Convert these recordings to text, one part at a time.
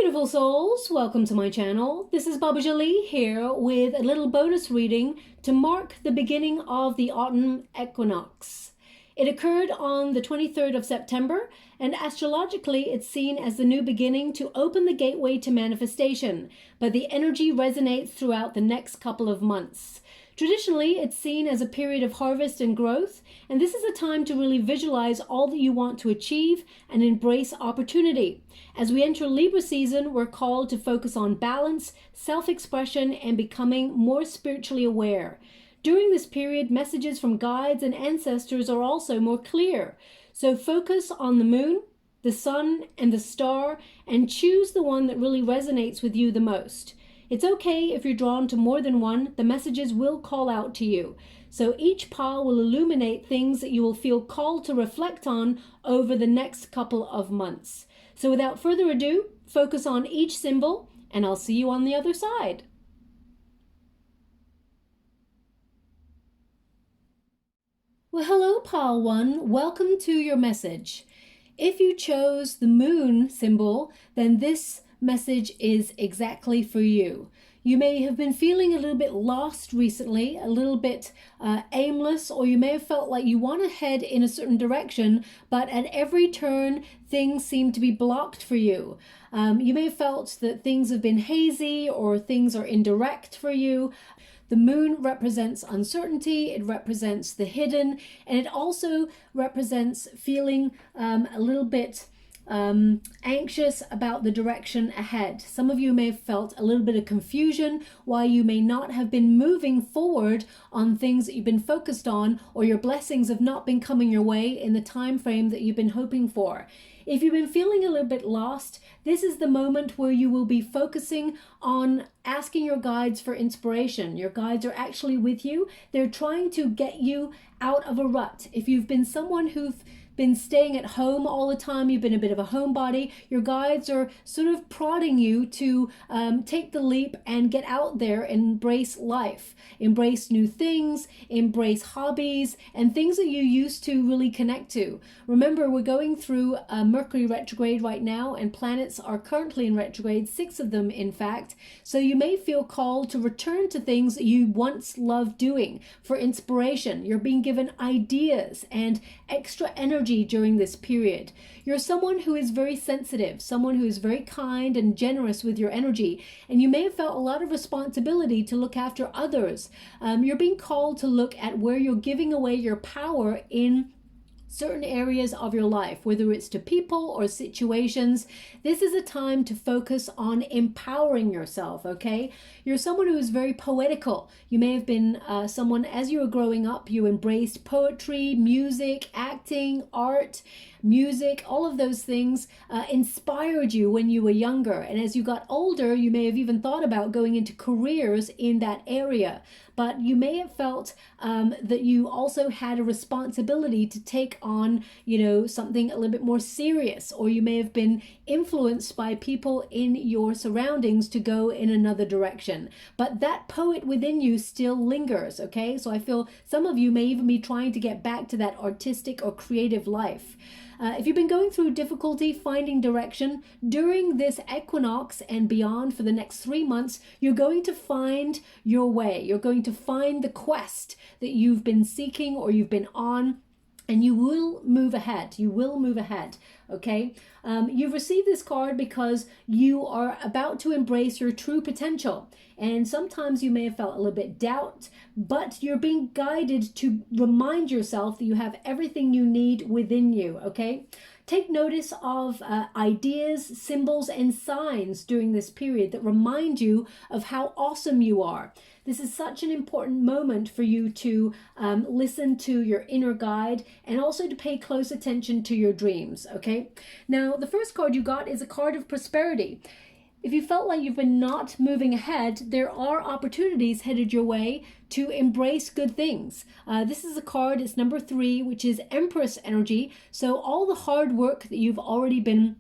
beautiful souls, welcome to my channel. This is Baba Jolie here with a little bonus reading to mark the beginning of the autumn equinox. It occurred on the 23rd of September, and astrologically it's seen as the new beginning to open the gateway to manifestation, but the energy resonates throughout the next couple of months. Traditionally, it's seen as a period of harvest and growth, and this is a time to really visualize all that you want to achieve and embrace opportunity. As we enter Libra season, we're called to focus on balance, self-expression, and becoming more spiritually aware. During this period, messages from guides and ancestors are also more clear. So focus on the moon, the sun, and the star, and choose the one that really resonates with you the most. It's okay if you're drawn to more than one, the messages will call out to you. So each pile will illuminate things that you will feel called to reflect on over the next couple of months. So without further ado, focus on each symbol, and I'll see you on the other side. Well, hello, pile 1. Welcome to your message. If you chose the moon symbol, then this message is exactly for you. You may have been feeling a little bit lost recently, a little bit aimless, or you may have felt like you want to head in a certain direction, but at every turn things seem to be blocked for you. You may have felt that things have been hazy or things are indirect for you. The moon represents uncertainty, it represents the hidden, and it also represents feeling a little bit anxious about the direction ahead. Some of you may have felt a little bit of confusion why you may not have been moving forward on things that you've been focused on, or your blessings have not been coming your way in the time frame that you've been hoping for. If you've been feeling a little bit lost, this is the moment where you will be focusing on asking your guides for inspiration. Your guides are actually with you. They're trying to get you out of a rut. If you've been someone who's been staying at home all the time, you've been a bit of a homebody, your guides are sort of prodding you to take the leap and get out there and embrace life, embrace new things, embrace hobbies and things that you used to really connect to. Remember, we're going through Mercury retrograde right now, and planets are currently in retrograde, 6 of them in fact, so you may feel called to return to things that you once loved doing for inspiration. You're being given ideas and extra energy during this period. You're someone who is very sensitive, someone who is very kind and generous with your energy, and you may have felt a lot of responsibility to look after others. You're being called to look at where you're giving away your power in certain areas of your life, whether it's to people or situations. This is a time to focus on empowering yourself, okay? You're someone who is very poetical. You may have been someone, as you were growing up, you embraced poetry, music, acting, art, music, all of those things inspired you when you were younger. And as you got older, you may have even thought about going into careers in that area. But you may have felt that you also had a responsibility to take on, you know, something a little bit more serious, or you may have been influenced by people in your surroundings to go in another direction. But that poet within you still lingers, okay? So I feel some of you may even be trying to get back to that artistic or creative life. If you've been going through difficulty finding direction during this equinox and beyond for the next 3 months, you're going to find your way. You're going to find the quest that you've been seeking or you've been on, and you will move ahead. You will move ahead, okay? You've received this card because you are about to embrace your true potential. And sometimes you may have felt a little bit doubt, but you're being guided to remind yourself that you have everything you need within you, okay? Take notice of ideas, symbols, and signs during this period that remind you of how awesome you are. This is such an important moment for you to listen to your inner guide and also to pay close attention to your dreams, okay? Now, the first card you got is a card of prosperity. If you felt like you've been not moving ahead, there are opportunities headed your way to embrace good things. This is a card, it's number 3, which is Empress energy. So all the hard work that you've already been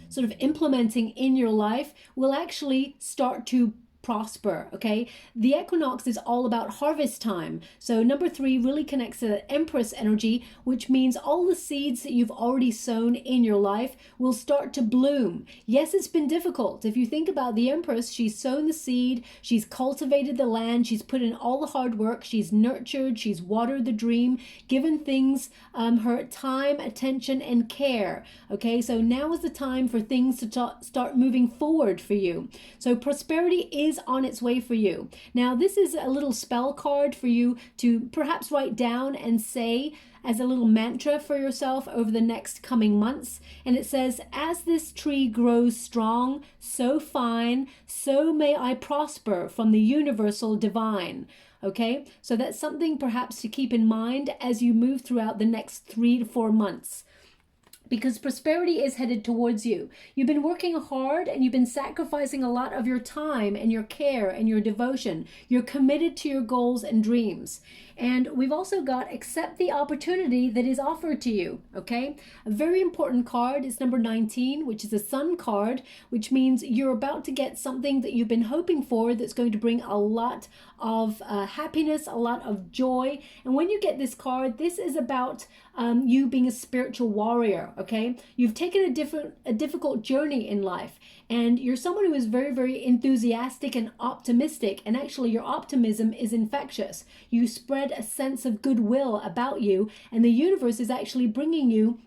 sort of implementing in your life will actually start to prosper, okay? The equinox is all about harvest time. So number 3 really connects to that Empress energy, which means all the seeds that you've already sown in your life will start to bloom. Yes, it's been difficult. If you think about the Empress, she's sown the seed, she's cultivated the land, she's put in all the hard work, she's nurtured, she's watered the dream, given things her time, attention, and care. Okay, so now is the time for things to start moving forward for you. So prosperity is on its way for you. Now, this is a little spell card for you to perhaps write down and say as a little mantra for yourself over the next coming months. And it says, as this tree grows strong, so fine, so may I prosper from the universal divine. Okay, so that's something perhaps to keep in mind as you move throughout the next 3 to 4 months. Because prosperity is headed towards you. You've been working hard and you've been sacrificing a lot of your time and your care and your devotion. You're committed to your goals and dreams. And we've also got accept the opportunity that is offered to you, okay? A very important card is number 19, which is a sun card, which means you're about to get something that you've been hoping for that's going to bring a lot of happiness, a lot of joy. And when you get this card, this is about you being a spiritual warrior, okay? You've taken a difficult journey in life, and you're someone who is very, very enthusiastic and optimistic, and actually your optimism is infectious. You spread a sense of goodwill about you, and the universe is actually bringing you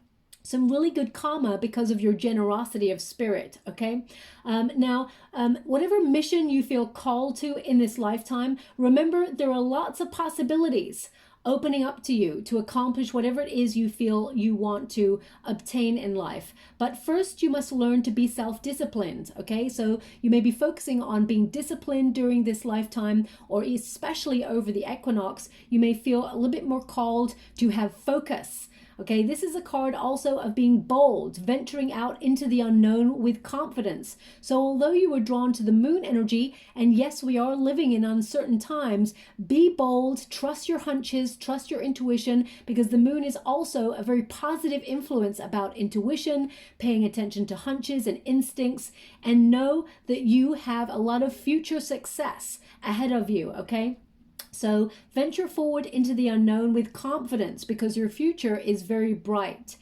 some really good karma because of your generosity of spirit, okay? Whatever mission you feel called to in this lifetime, remember there are lots of possibilities opening up to you to accomplish whatever it is you feel you want to obtain in life. But first, you must learn to be self-disciplined, okay? So you may be focusing on being disciplined during this lifetime, or especially over the equinox, you may feel a little bit more called to have focus. Okay, this is a card also of being bold, venturing out into the unknown with confidence. So although you were drawn to the moon energy, and yes, we are living in uncertain times, be bold, trust your hunches, trust your intuition, because the moon is also a very positive influence about intuition, paying attention to hunches and instincts, and know that you have a lot of future success ahead of you, okay? So venture forward into the unknown with confidence because your future is very bright.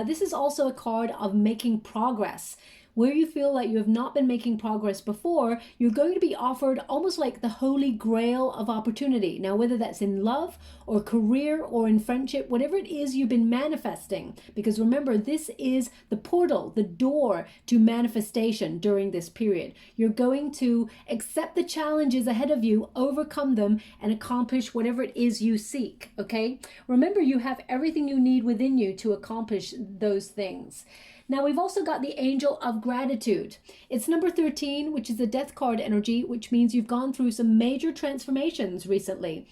This is also a card of making progress. Where you feel like you have not been making progress before, you're going to be offered almost like the holy grail of opportunity. Now, whether that's in love or career or in friendship, whatever it is you've been manifesting, because remember, this is the portal, the door to manifestation during this period. You're going to accept the challenges ahead of you, overcome them, and accomplish whatever it is you seek, okay? Remember, you have everything you need within you to accomplish those things. Now, we've also got the Angel of Gratitude. It's number 13, which is the Death card energy, which means you've gone through some major transformations recently.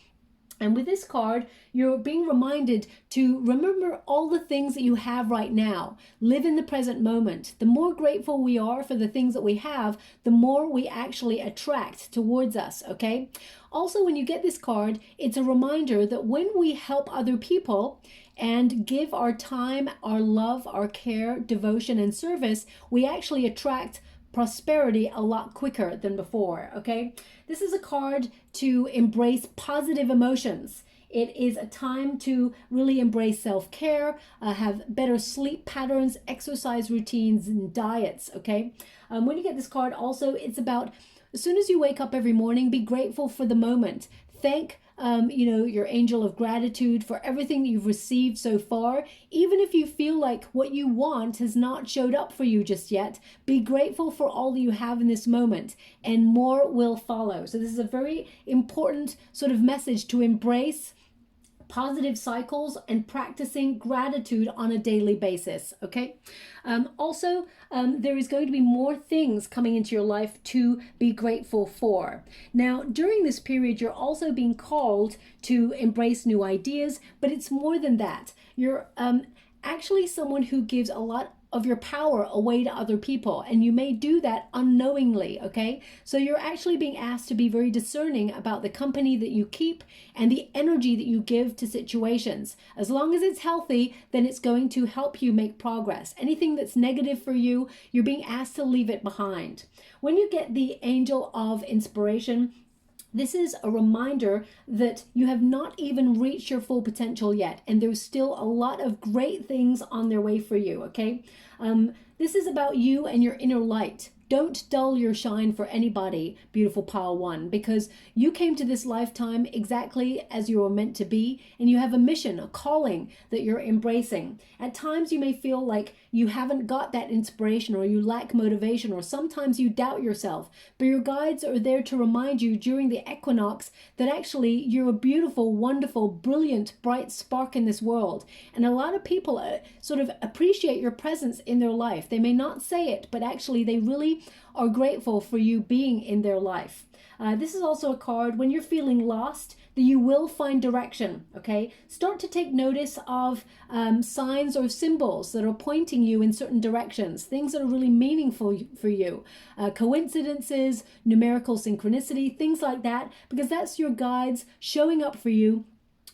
And with this card, you're being reminded to remember all the things that you have right now. Live in the present moment. The more grateful we are for the things that we have, the more we actually attract towards us, okay? Also, when you get this card, it's a reminder that when we help other people and give our time, our love, our care, devotion, and service, we actually attract prosperity a lot quicker than before, okay? This is a card to embrace positive emotions. It is a time to really embrace self-care, have better sleep patterns, exercise routines, and diets, okay? When you get this card also, it's about as soon as you wake up every morning, be grateful for the moment. Thank your angel of gratitude for everything that you've received so far. Even if you feel like what you want has not showed up for you just yet, be grateful for all that you have in this moment, and more will follow. So this is a very important sort of message to embrace positive cycles and practicing gratitude on a daily basis, okay? There is going to be more things coming into your life to be grateful for. Now, during this period, you're also being called to embrace new ideas, but it's more than that. You're actually someone who gives a lot of your power away to other people, and you may do that unknowingly. Okay, so you're actually being asked to be very discerning about the company that you keep and the energy that you give to situations. As long as it's healthy, then it's going to help you make progress. Anything that's negative for you, you're being asked to leave it behind. When you get the angel of inspiration, this is a reminder that you have not even reached your full potential yet, and there's still a lot of great things on their way for you, okay? This is about you and your inner light. Don't dull your shine for anybody, beautiful Pile 1, because you came to this lifetime exactly as you were meant to be, and you have a mission, a calling that you're embracing. At times you may feel like you haven't got that inspiration, or you lack motivation, or sometimes you doubt yourself, but your guides are there to remind you during the equinox that actually you're a beautiful, wonderful, brilliant, bright spark in this world. And a lot of people sort of appreciate your presence in their life. They may not say it, but actually they really are grateful for you being in their life. This is also a card when you're feeling lost, that you will find direction, okay? Start to take notice of signs or symbols that are pointing you in certain directions, things that are really meaningful for you. Coincidences, numerical synchronicity, things like that, because that's your guides showing up for you,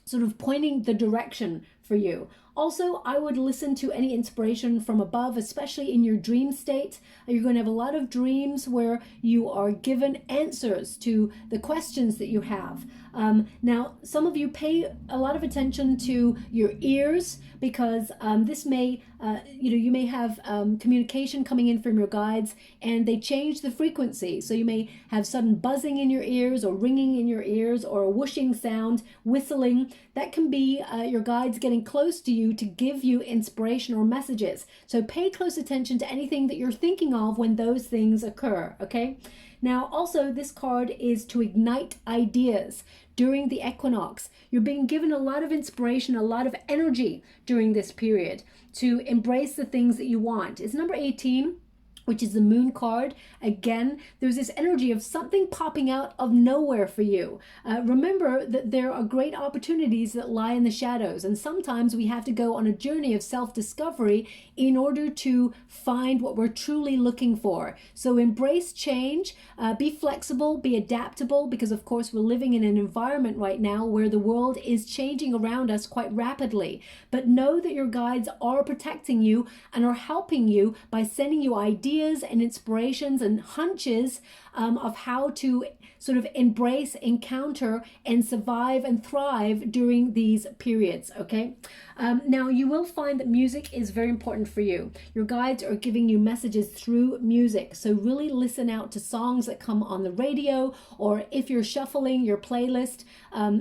sort of pointing the direction for you. Also, I would listen to any inspiration from above, especially in your dream state. You're going to have a lot of dreams where you are given answers to the questions that you have. Now, some of you pay a lot of attention to your ears, because this may, you may have communication coming in from your guides, and they change the frequency. So you may have sudden buzzing in your ears, or ringing in your ears, or a whooshing sound, whistling. That can be your guides getting close to you to give you inspiration or messages. So pay close attention to anything that you're thinking of when those things occur, okay? Now, also, this card is to ignite ideas during the equinox. You're being given a lot of inspiration, a lot of energy during this period to embrace the things that you want. It's number 18, which is the moon card. Again, there's this energy of something popping out of nowhere for you. Remember that there are great opportunities that lie in the shadows, and sometimes we have to go on a journey of self-discovery in order to find what we're truly looking for. So embrace change, be flexible, be adaptable, because of course we're living in an environment right now where the world is changing around us quite rapidly. But know that your guides are protecting you and are helping you by sending you ideas and inspirations and hunches of how to sort of embrace, encounter, and survive and thrive during these periods, okay? Now, you will find that music is very important for you. Your guides are giving you messages through music, so really listen out to songs that come on the radio, or if you're shuffling your playlist,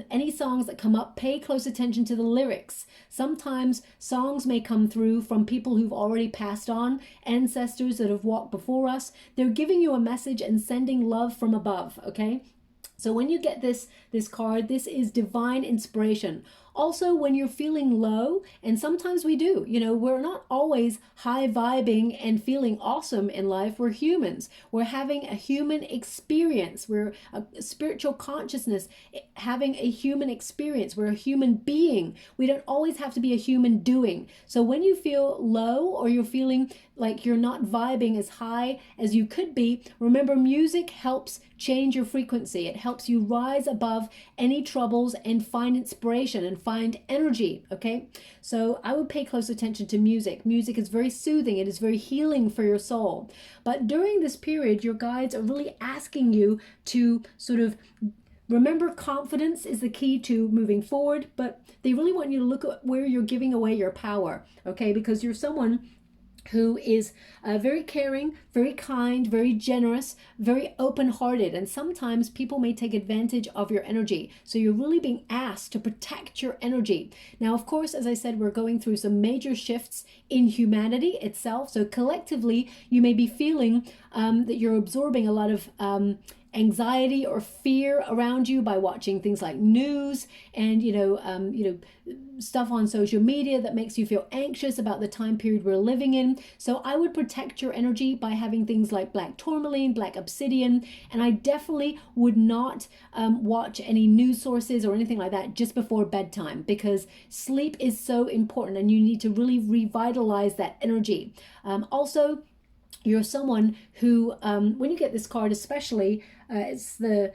any songs that come up, pay close attention to the lyrics. Sometimes songs may come through from people who've already passed on, ancestors that have walked before us. They're giving you a message and sending love from above, okay? So when you get this card, this is divine inspiration. Also, when you're feeling low, and sometimes we do, we're not always high vibing and feeling awesome in life. We're humans. We're having a human experience. We're a spiritual consciousness having a human experience. We're a human being. We don't always have to be a human doing. So when you feel low, or you're feeling like you're not vibing as high as you could be, remember, music helps change your frequency. It helps you rise above any troubles and find inspiration and find energy, okay? So I would pay close attention to music. Music is very soothing. It is very healing for your soul. But during this period, your guides are really asking you to sort of remember, confidence is the key to moving forward, but they really want you to look at where you're giving away your power, okay? Because you're someone who is very caring, very kind, very generous, very open-hearted, and sometimes people may take advantage of your energy. So you're really being asked to protect your energy. Now, of course, as I said, we're going through some major shifts in humanity itself. So collectively, you may be feeling that you're absorbing a lot of anxiety or fear around you by watching things like news and stuff on social media that makes you feel anxious about the time period we're living in. So I would protect your energy by having things like black tourmaline, black obsidian, and I definitely would not watch any news sources or anything like that just before bedtime, because sleep is so important and you need to really revitalize that energy. Also, you're someone who, when you get this card especially, it's the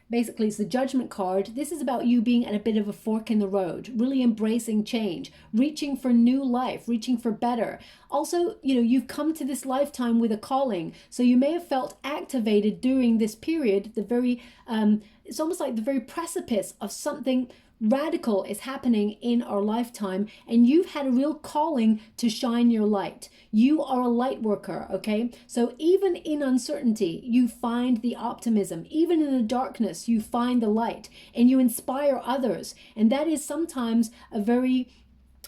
basically it's the Judgment card. This is about you being at a bit of a fork in the road, really embracing change, reaching for new life, reaching for better. Also, you've come to this lifetime with a calling, so you may have felt activated during this period. It's almost like the very precipice of something radical is happening in our lifetime, and you've had a real calling to shine your light. You are a light worker, okay? So even in uncertainty, you find the optimism. Even in the darkness, you find the light, and you inspire others. And that is sometimes a very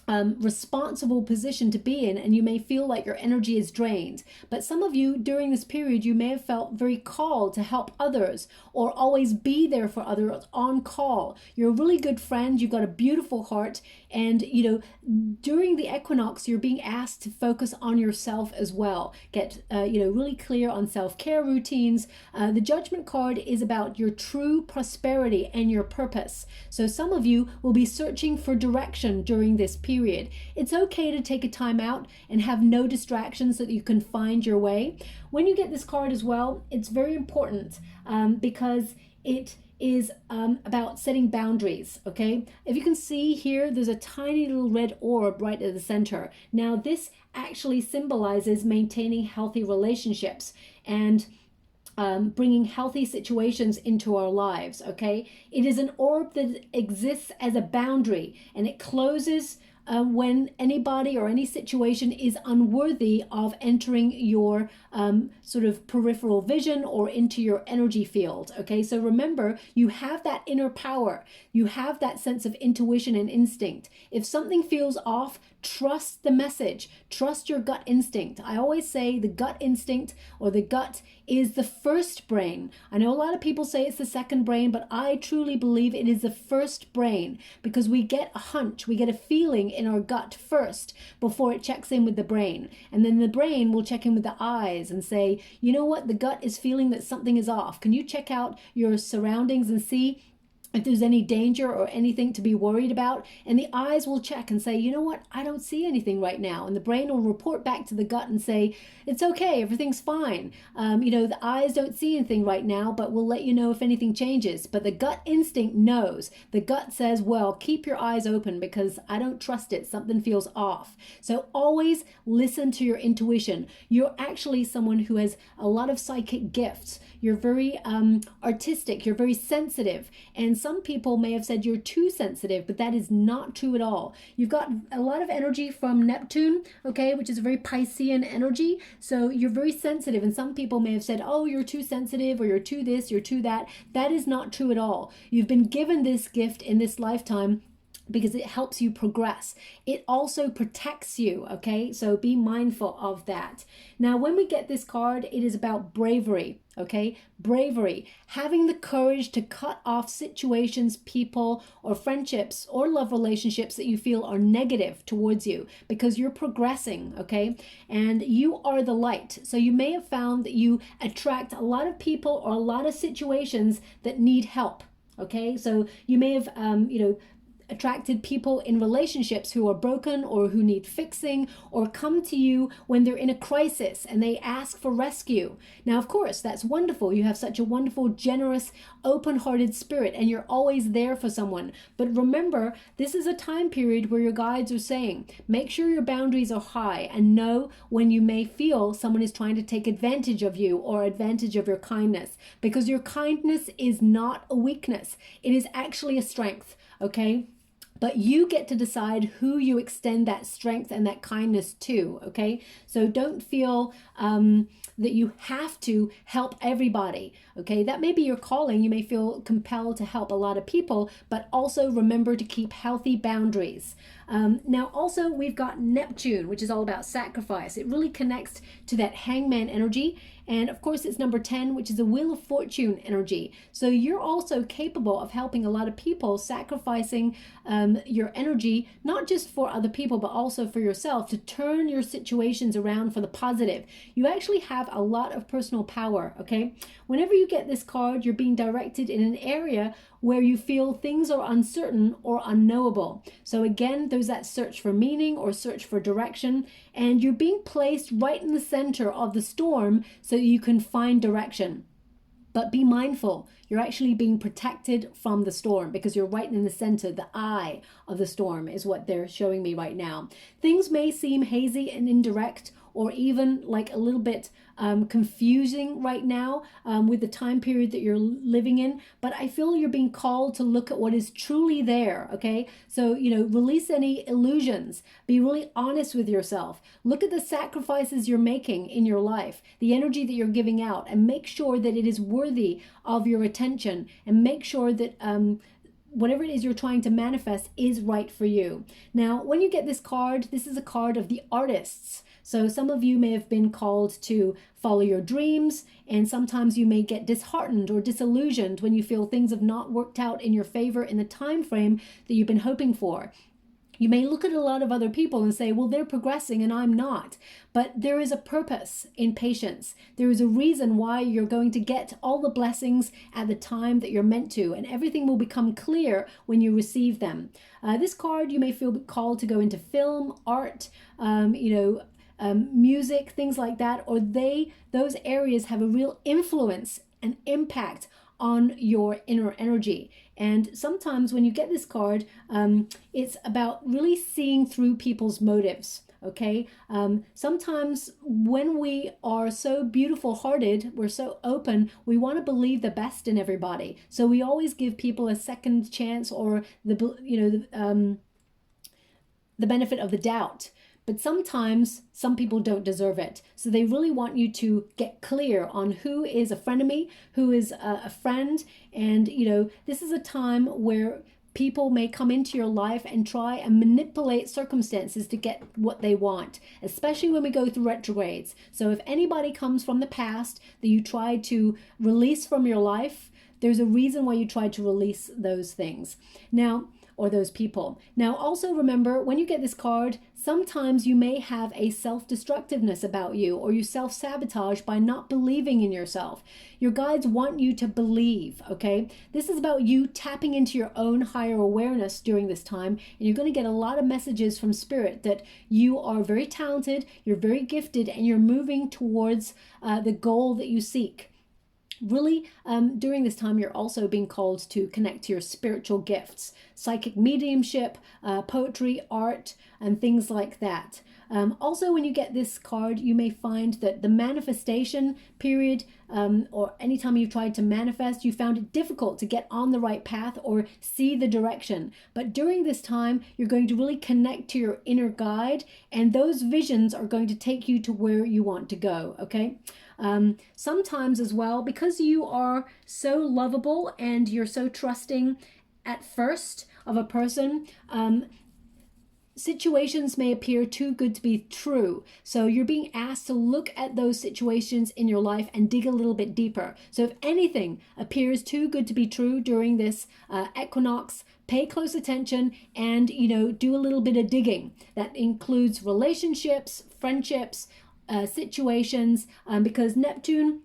responsible position to be in, and you may feel like your energy is drained. But some of you during this period, you may have felt very called to help others or always be there for others on call. You're a really good friend. You've got a beautiful heart, and during the equinox, you're being asked to focus on yourself as well. Get really clear on self-care routines. The Judgment card is about your true prosperity and your purpose. So some of you will be searching for direction during this period. It's okay to take a time out and have no distractions so that you can find your way. When you get this card as well, it's very important because it is about setting boundaries, okay? If you can see here, there's a tiny little red orb right at the center. Now, this actually symbolizes maintaining healthy relationships and bringing healthy situations into our lives, okay? It is an orb that exists as a boundary, and it closes when anybody or any situation is unworthy of entering your sort of peripheral vision or into your energy field, okay? So remember, you have that inner power. You have that sense of intuition and instinct. If something feels off, trust the message. Trust your gut instinct. I always say the gut instinct or the gut is the first brain. I know a lot of people say it's the second brain, but I truly believe it is the first brain, because we get a hunch, we get a feeling in our gut first before it checks in with the brain. And then the brain will check in with the eyes and say, you know what, the gut is feeling that something is off. Can you check out your surroundings and see if there's any danger or anything to be worried about? And the eyes will check and say, you know what, I don't see anything right now. And the brain will report back to the gut and say, it's okay, everything's fine. The eyes don't see anything right now, but we'll let you know if anything changes. But the gut instinct knows. The gut says, well, keep your eyes open because I don't trust it. Something feels off. So always listen to your intuition. You're actually someone who has a lot of psychic gifts. You're very artistic. You're very sensitive. And some people may have said you're too sensitive, but that is not true at all. You've got a lot of energy from Neptune, okay, which is a very Piscean energy. So you're very sensitive. And some people may have said, oh, you're too sensitive, or you're too this, you're too that. That is not true at all. You've been given this gift in this lifetime because it helps you progress. It also protects you, okay? So be mindful of that. Now, when we get this card, it is about bravery, okay? Bravery, having the courage to cut off situations, people, or friendships, or love relationships that you feel are negative towards you, because you're progressing, okay? And you are the light. So you may have found that you attract a lot of people or a lot of situations that need help, okay? So you may have, attracted people in relationships who are broken or who need fixing, or come to you when they're in a crisis and they ask for rescue. Now, of course, that's wonderful. You have such a wonderful, generous, open-hearted spirit, and you're always there for someone. But remember, this is a time period where your guides are saying, make sure your boundaries are high and know when you may feel someone is trying to take advantage of you or advantage of your kindness, because your kindness is not a weakness. It is actually a strength, okay? But you get to decide who you extend that strength and that kindness to, okay? So don't feel that you have to help everybody, okay? That may be your calling. You may feel compelled to help a lot of people, but also remember to keep healthy boundaries. Now, also, we've got Neptune, which is all about sacrifice. It really connects to that hangman energy. And of course, it's number 10, which is a Wheel of Fortune energy. So you're also capable of helping a lot of people, sacrificing your energy, not just for other people, but also for yourself, to turn your situations around for the positive. You actually have a lot of personal power, okay? Whenever you get this card, you're being directed in an area where you feel things are uncertain or unknowable. So again, there's that search for meaning or search for direction, and you're being placed right in the center of the storm so you can find direction. But be mindful, you're actually being protected from the storm because you're right in the center, the eye of the storm is what they're showing me right now. Things may seem hazy and indirect, or even like a little bit confusing right now with the time period that you're living in, but I feel you're being called to look at what is truly there, okay? So, release any illusions, be really honest with yourself, look at the sacrifices you're making in your life, the energy that you're giving out, and make sure that it is worthy of your attention, and make sure that whatever it is you're trying to manifest is right for you. Now, when you get this card, this is a card of the artists. So some of you may have been called to follow your dreams, and sometimes you may get disheartened or disillusioned when you feel things have not worked out in your favor in the time frame that you've been hoping for. You may look at a lot of other people and say, well, they're progressing and I'm not. But there is a purpose in patience. There is a reason why you're going to get all the blessings at the time that you're meant to, and everything will become clear when you receive them. This card, you may feel called to go into film, art, music, things like that, or those areas have a real influence and impact on your inner energy. And sometimes when you get this card, it's about really seeing through people's motives. Okay. Sometimes when we are so beautiful hearted, we're so open, we want to believe the best in everybody. So we always give people a second chance, or the benefit of the doubt. But sometimes some people don't deserve it. So they really want you to get clear on who is a frenemy, who is a friend. And, this is a time where people may come into your life and try and manipulate circumstances to get what they want, especially when we go through retrogrades. So if anybody comes from the past that you try to release from your life, there's a reason why you try to release those things. Now, or those people. Now, also remember, when you get this card, sometimes you may have a self-destructiveness about you, or you self-sabotage by not believing in yourself. Your guides want you to believe, okay? This is about you tapping into your own higher awareness during this time, and you're going to get a lot of messages from Spirit that you are very talented, you're very gifted, and you're moving towards the goal that you seek. Really, during this time, you're also being called to connect to your spiritual gifts, psychic mediumship, poetry, art, and things like that. Also, when you get this card, you may find that the manifestation period, or anytime you've tried to manifest, you found it difficult to get on the right path or see the direction. But during this time, you're going to really connect to your inner guide, and those visions are going to take you to where you want to go, okay? Sometimes as well, because you are so lovable and you're so trusting at first of a person, situations may appear too good to be true. So you're being asked to look at those situations in your life and dig a little bit deeper. So if anything appears too good to be true during this equinox, pay close attention and, do a little bit of digging. That includes relationships, friendships, situations, because Neptune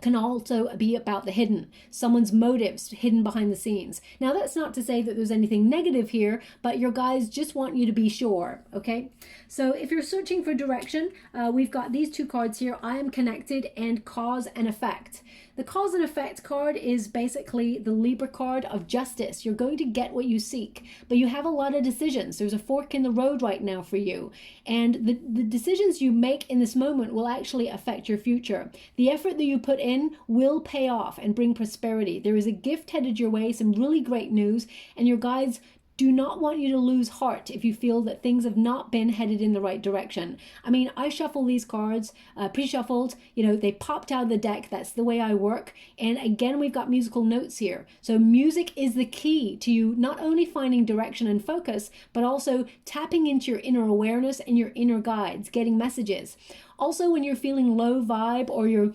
can also be about the hidden, someone's motives hidden behind the scenes. Now, that's not to say that there's anything negative here, but your guides just want you to be sure, okay? So if you're searching for direction, we've got these two cards here, I Am Connected and Cause and Effect. The Cause and Effect card is basically the Libra card of justice. You're going to get what you seek, but you have a lot of decisions. There's a fork in the road right now for you. And the decisions you make in this moment will actually affect your future. The effort that you put in will pay off and bring prosperity. There is a gift headed your way, some really great news, and your guides do not want you to lose heart if you feel that things have not been headed in the right direction. I mean, I shuffle these cards, pre-shuffled, they popped out of the deck. That's the way I work. And again, we've got musical notes here. So music is the key to you not only finding direction and focus, but also tapping into your inner awareness and your inner guides, getting messages. Also, when you're feeling low vibe or you're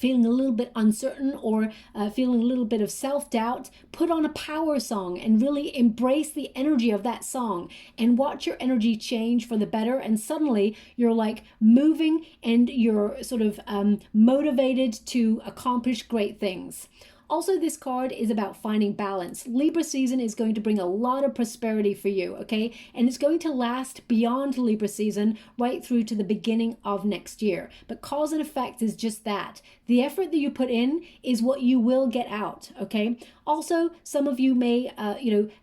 feeling a little bit uncertain or feeling a little bit of self-doubt, put on a power song and really embrace the energy of that song and watch your energy change for the better. And suddenly you're like moving and you're sort of motivated to accomplish great things. Also, this card is about finding balance. Libra season is going to bring a lot of prosperity for you, okay? And it's going to last beyond Libra season right through to the beginning of next year. But cause and effect is just that. The effort that you put in is what you will get out, okay? Also, some of you may,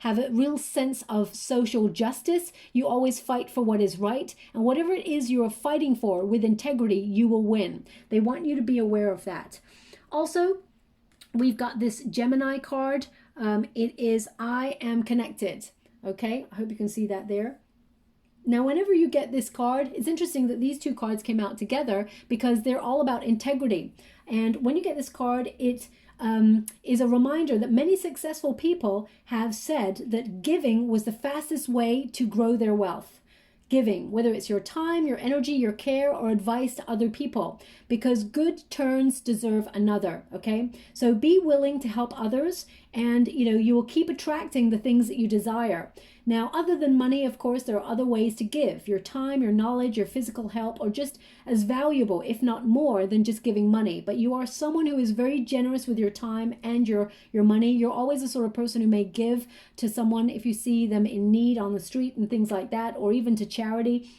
have a real sense of social justice. You always fight for what is right. And whatever it is you're fighting for with integrity, you will win. They want you to be aware of that. Also, we've got this Gemini card. It is I am connected. Okay, I hope you can see that there. Now, whenever you get this card, it's interesting that these two cards came out together because they're all about integrity. And when you get this card, it is a reminder that many successful people have said that giving was the fastest way to grow their wealth. Giving, whether it's your time, your energy, your care, or advice to other people, because good turns deserve another, okay? So be willing to help others, and you will keep attracting the things that you desire. Now, other than money, of course, there are other ways to give. Your time, your knowledge, your physical help are just as valuable, if not more, than just giving money. But you are someone who is very generous with your time and your money. You're always the sort of person who may give to someone if you see them in need on the street and things like that, or even to charity.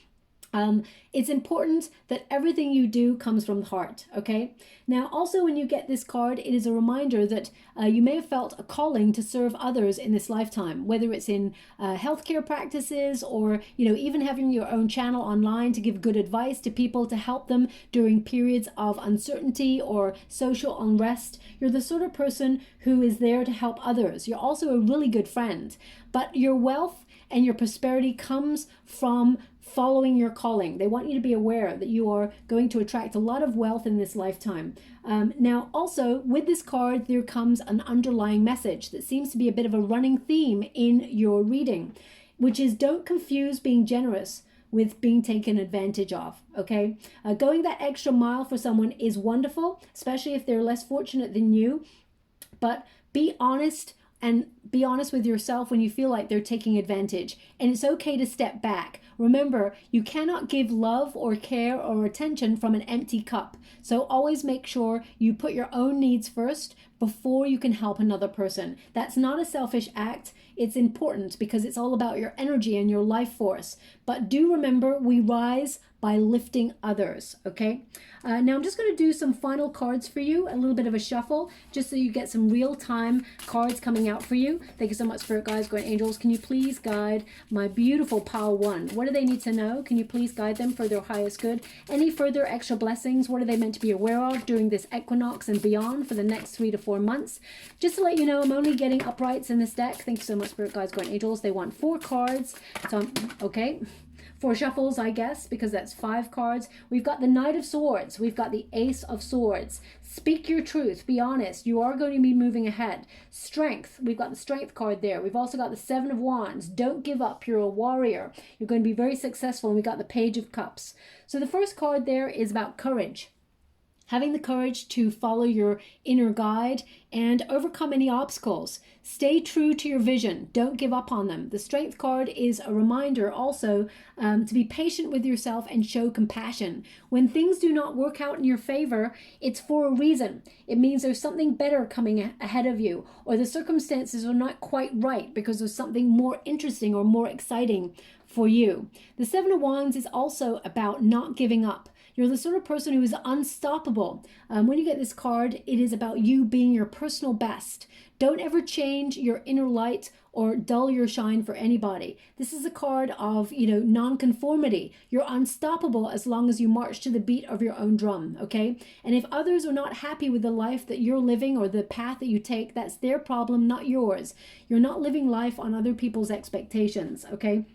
It's important that everything you do comes from the heart, okay? Now, also when you get this card, it is a reminder that you may have felt a calling to serve others in this lifetime, whether it's in healthcare practices or, even having your own channel online to give good advice to people to help them during periods of uncertainty or social unrest. You're the sort of person who is there to help others. You're also a really good friend, but your wealth and your prosperity comes from following your calling. They want you to be aware that you are going to attract a lot of wealth in this lifetime. Now, also with this card, there comes an underlying message that seems to be a bit of a running theme in your reading, which is don't confuse being generous with being taken advantage of, okay? Going that extra mile for someone is wonderful, especially if they're less fortunate than you, but be honest. And be honest with yourself when you feel like they're taking advantage. And it's okay to step back. Remember, you cannot give love or care or attention from an empty cup. So always make sure you put your own needs first before you can help another person. That's not a selfish act. It's important because it's all about your energy and your life force. But do remember, we rise by lifting others, okay? Now I'm just going to do some final cards for you, a little bit of a shuffle, just so you get some real-time cards coming out for you. Thank you so much, Spirit Guides, Guardian Angels. Can you please guide my beautiful Pile 1? What do they need to know? Can you please guide them for their highest good? Any further extra blessings? What are they meant to be aware of during this equinox and beyond for the next 3 to 4 months? Just to let you know, I'm only getting uprights in this deck. Thank you so much, Spirit Guides, Guardian Angels. They want 4 cards. So, okay. 4 shuffles, I guess, because that's 5 cards. We've got the Knight of Swords. We've got the Ace of Swords. Speak your truth. Be honest. You are going to be moving ahead. Strength. We've got the Strength card there. We've also got the 7 of Wands. Don't give up. You're a warrior. You're going to be very successful. And we got the Page of Cups. So the first card there is about courage. Having the courage to follow your inner guide and overcome any obstacles. Stay true to your vision. Don't give up on them. The Strength card is a reminder also to be patient with yourself and show compassion. When things do not work out in your favor, it's for a reason. It means there's something better coming ahead of you, or the circumstances are not quite right because there's something more interesting or more exciting for you. The 7 of Wands is also about not giving up. You're the sort of person who is unstoppable. When you get this card, it is about you being your personal best. Don't ever change your inner light or dull your shine for anybody. This is a card of, non-conformity. You're unstoppable as long as you march to the beat of your own drum, okay? And if others are not happy with the life that you're living or the path that you take, that's their problem, not yours. You're not living life on other people's expectations, okay?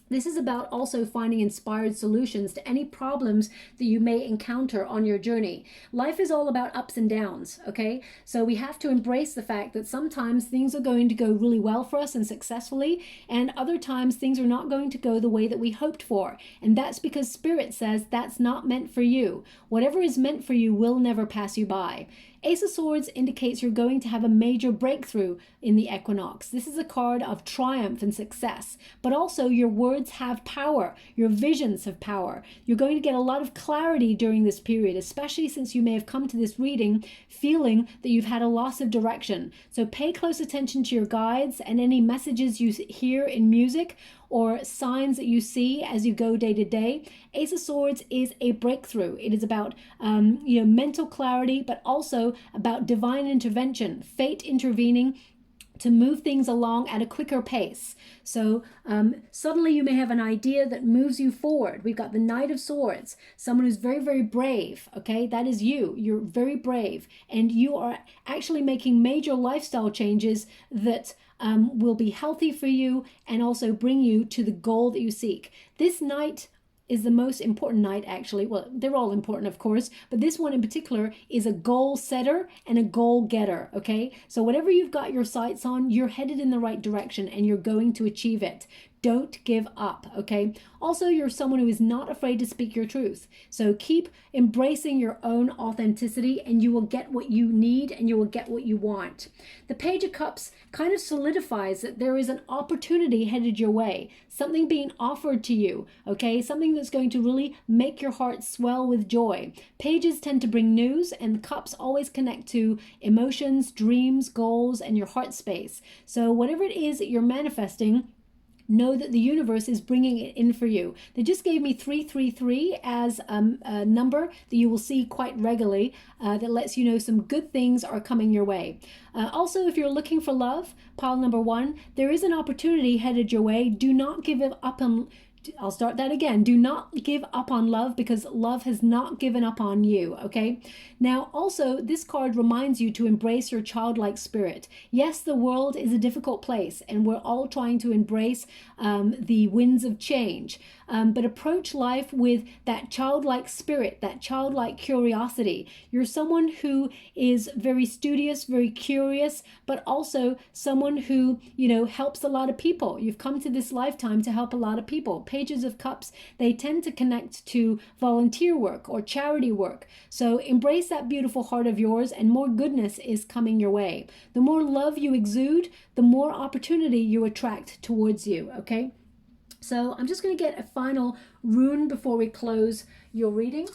This is about also finding inspired solutions to any problems that you may encounter on your journey. Life is all about ups and downs, okay? So we have to embrace the fact that sometimes things are going to go really well for us and successfully, and other times things are not going to go the way that we hoped for. And that's because Spirit says that's not meant for you. Whatever is meant for you will never pass you by. Ace of Swords indicates you're going to have a major breakthrough in the equinox. This is a card of triumph and success, but also your words have power. Your visions have power. You're going to get a lot of clarity during this period, especially since you may have come to this reading feeling that you've had a loss of direction. So pay close attention to your guides and any messages you hear in music or signs that you see as you go day to day. Ace of Swords is a breakthrough. It is about mental clarity, but also about divine intervention, fate intervening to move things along at a quicker pace. So suddenly you may have an idea that moves you forward. We've got the Knight of Swords, someone who's very, very brave, okay? That is you. You're very brave, and you are actually making major lifestyle changes that will be healthy for you and also bring you to the goal that you seek. This Knight is the most important Knight, actually. Well, they're all important, of course, but this one in particular is a goal setter and a goal getter, okay? So whatever you've got your sights on, you're headed in the right direction and you're going to achieve it. Don't give up, okay? Also, you're someone who is not afraid to speak your truth. So keep embracing your own authenticity and you will get what you need and you will get what you want. The Page of Cups kind of solidifies that there is an opportunity headed your way, something being offered to you, okay? Something that's going to really make your heart swell with joy. Pages tend to bring news, and the cups always connect to emotions, dreams, goals, and your heart space. So whatever it is that you're manifesting, know that the universe is bringing it in for you. They just gave me 333 as a number that you will see quite regularly that lets you know some good things are coming your way. Also, if you're looking for love, pile number 1, there is an opportunity headed your way. Do not give up on... I'll start that again. Do not give up on love, because love has not given up on you, okay? Now, also, this card reminds you to embrace your childlike spirit. Yes, the world is a difficult place, and we're all trying to embrace the winds of change. But approach life with that childlike spirit, that childlike curiosity. You're someone who is very studious, very curious, but also someone who, helps a lot of people. You've come to this lifetime to help a lot of people. Pages of Cups, they tend to connect to volunteer work or charity work. So embrace that beautiful heart of yours, and more goodness is coming your way. The more love you exude, the more opportunity you attract towards you, okay? So I'm just going to get a final rune before we close your reading.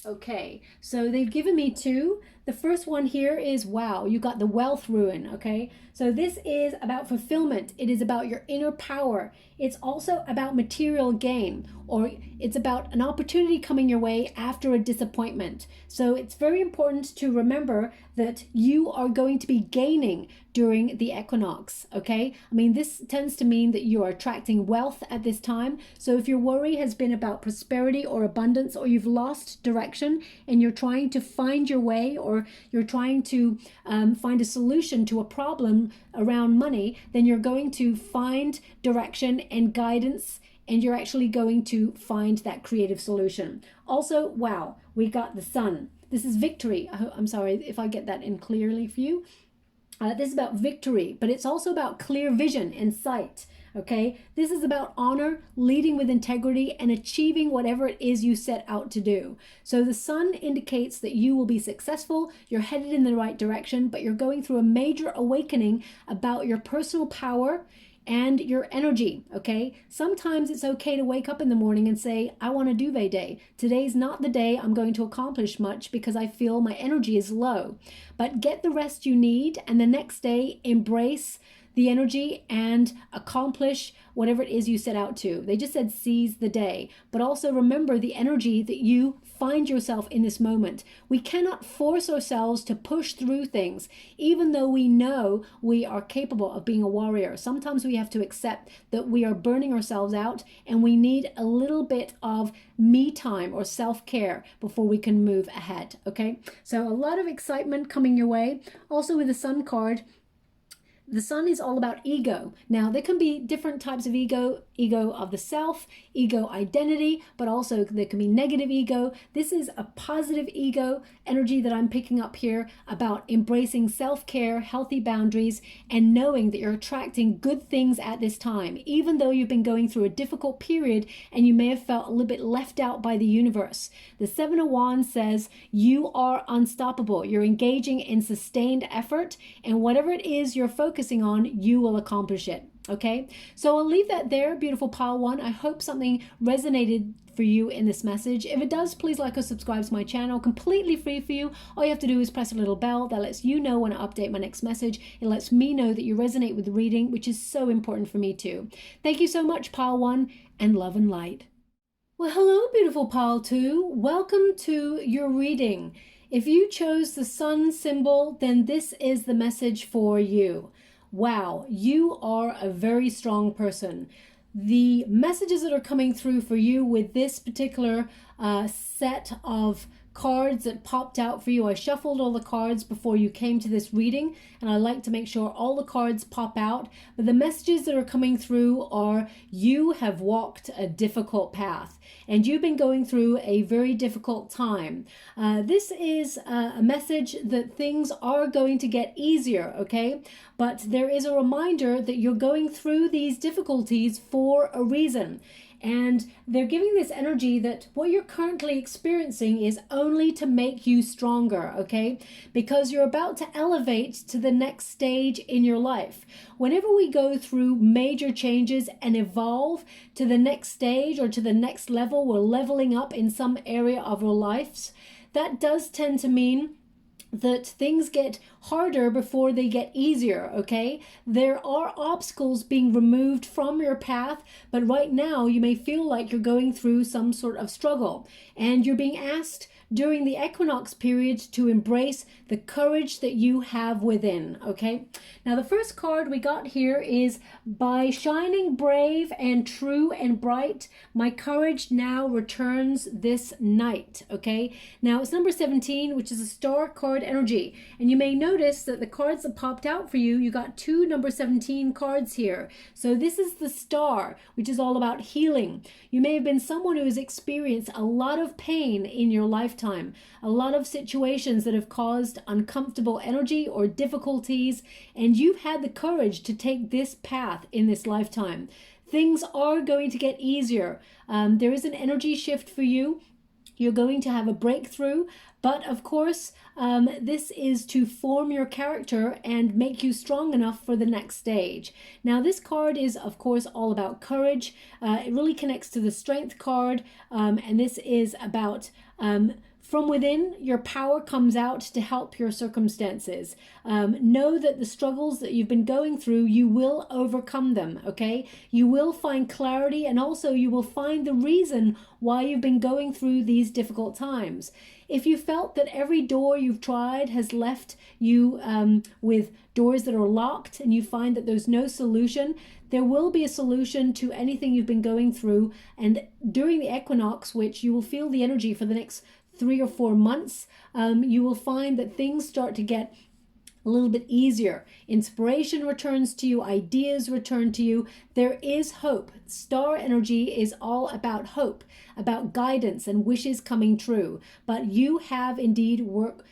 Okay, so they've given me 2. The first one here is, wow, you got the wealth rune, okay? So this is about fulfillment. It is about your inner power. It's also about material gain, or it's about an opportunity coming your way after a disappointment. So it's very important to remember that you are going to be gaining during the equinox, okay? I mean, this tends to mean that you are attracting wealth at this time. So if your worry has been about prosperity or abundance, or you've lost direction and you're trying to find your way, or you're trying to find a solution to a problem around money, then you're going to find direction and guidance, and you're actually going to find that creative solution. Also, wow, we got the Sun. This is victory. I'm sorry if I get that in clearly for you. This is about victory, but it's also about clear vision and sight. Okay, this is about honor, leading with integrity, and achieving whatever it is you set out to do. So the Sun indicates that you will be successful, you're headed in the right direction, but you're going through a major awakening about your personal power and your energy, okay? Sometimes it's okay to wake up in the morning and say, I want a duvet day. Today's not the day I'm going to accomplish much because I feel my energy is low. But get the rest you need, and the next day embrace the energy and accomplish whatever it is you set out to. They just said seize the day, but also remember the energy that you find yourself in this moment. We cannot force ourselves to push through things, even though we know we are capable of being a warrior. Sometimes we have to accept that we are burning ourselves out, and we need a little bit of me time or self-care before we can move ahead, okay? So a lot of excitement coming your way. Also with the Sun card, The sun is all about ego. Now, there can be different types of ego, ego of the self, ego identity, but also there can be negative ego. This is a positive ego energy that I'm picking up here about embracing self-care, healthy boundaries, and knowing that you're attracting good things at this time, even though you've been going through a difficult period and you may have felt a little bit left out by the universe. The Seven of Wands says you are unstoppable. You're engaging in sustained effort, and whatever it is you're focusing on, you will accomplish it. Okay, so I'll leave that there, beautiful pile one. I hope something resonated for you in this message. If it does, please like or subscribe to my channel, completely free for you. All you have to do is press a little bell that lets you know when I update my next message. It lets me know that you resonate with the reading, which is so important for me too. Thank you so much, pile one, and love and light. Well, hello, beautiful pile two. Welcome to your reading. If you chose the sun symbol, then this is the message for you. Wow, you are a very strong person. The messages that are coming through for you with this particular set of cards that popped out for you. I shuffled all the cards before you came to this reading, and I like to make sure all the cards pop out. But the messages that are coming through are you have walked a difficult path and you've been going through a very difficult time. This is a message that things are going to get easier, okay? But there is a reminder that you're going through these difficulties for a reason. And they're giving this energy that what you're currently experiencing is only to make you stronger, okay? Because you're about to elevate to the next stage in your life. Whenever we go through major changes and evolve to the next stage or to the next level, we're leveling up in some area of our lives, that does tend to mean that things get harder before they get easier, okay? There are obstacles being removed from your path, but right now you may feel like you're going through some sort of struggle, and you're being asked during the equinox period to embrace the courage that you have within, okay? Now, the first card we got here is by shining brave and true and bright, my courage now returns this night, okay? Now, it's number 17, which is a star card energy, and you may notice that the cards that popped out for you, you got two number 17 cards here. So this is the star, which is all about healing. You may have been someone who has experienced a lot of pain in your lifetime, a lot of situations that have caused uncomfortable energy or difficulties, and you've had the courage to take this path in this lifetime. Things are going to get easier. There is an energy shift for you. You're going to have a breakthrough, but of course, this is to form your character and make you strong enough for the next stage. Now, this card is, of course, all about courage. It really connects to the strength card, and this is about from within, your power comes out to help your circumstances. Know that the struggles that you've been going through, you will overcome them, okay? You will find clarity, and also you will find the reason why you've been going through these difficult times. If you felt that every door you've tried has left you with doors that are locked, and you find that there's no solution, there will be a solution to anything you've been going through. And during the equinox, which you will feel the energy for the next 3 or 4 months, you will find that things start to get a little bit easier. Inspiration returns to you, ideas return to you. There is hope. Star energy is all about hope, about guidance and wishes coming true. But you have indeed worked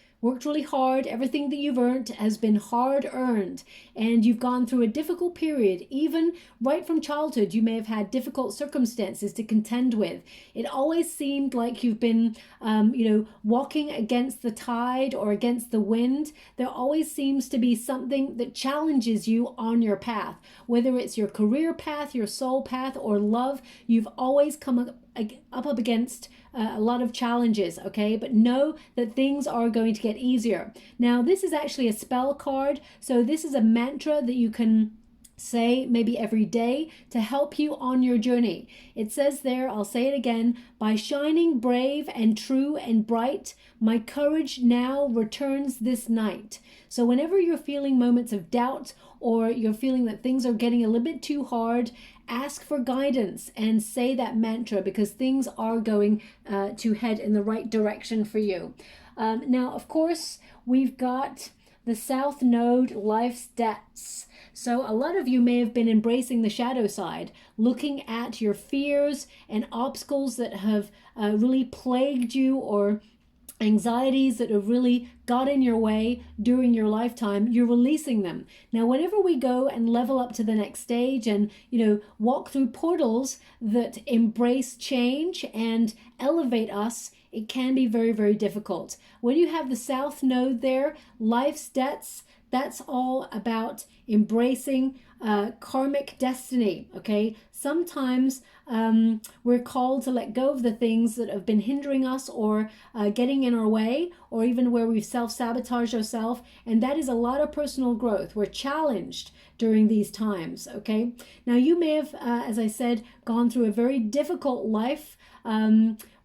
really hard. Everything that you've earned has been hard earned, and you've gone through a difficult period. Even right from childhood, you may have had difficult circumstances to contend with. It always seemed like you've been, walking against the tide or against the wind. There always seems to be something that challenges you on your path, whether it's your career path, your soul path, or love. You've always come up against a lot of challenges, okay? But know that things are going to get easier. Now, this is actually a spell card, so this is a mantra that you can say maybe every day to help you on your journey. It says there, I'll say it again, by shining brave and true and bright, my courage now returns this night. So whenever you're feeling moments of doubt, or you're feeling that things are getting a little bit too hard, ask for guidance and say that mantra, because things are going to head in the right direction for you. Now, of course, we've got the South Node, life's debts. So a lot of you may have been embracing the shadow side, looking at your fears and obstacles that have really plagued you, or anxieties that have really got in your way during your lifetime. You're releasing them. Now, whenever we go and level up to the next stage and, walk through portals that embrace change and elevate us, it can be very, very difficult. When you have the South Node there, life's debts, that's all about embracing karmic destiny, okay? Sometimes we're called to let go of the things that have been hindering us or getting in our way, or even where we've self-sabotaged ourselves, and that is a lot of personal growth. We're challenged during these times, okay? Now, you may have, as I said, gone through a very difficult life,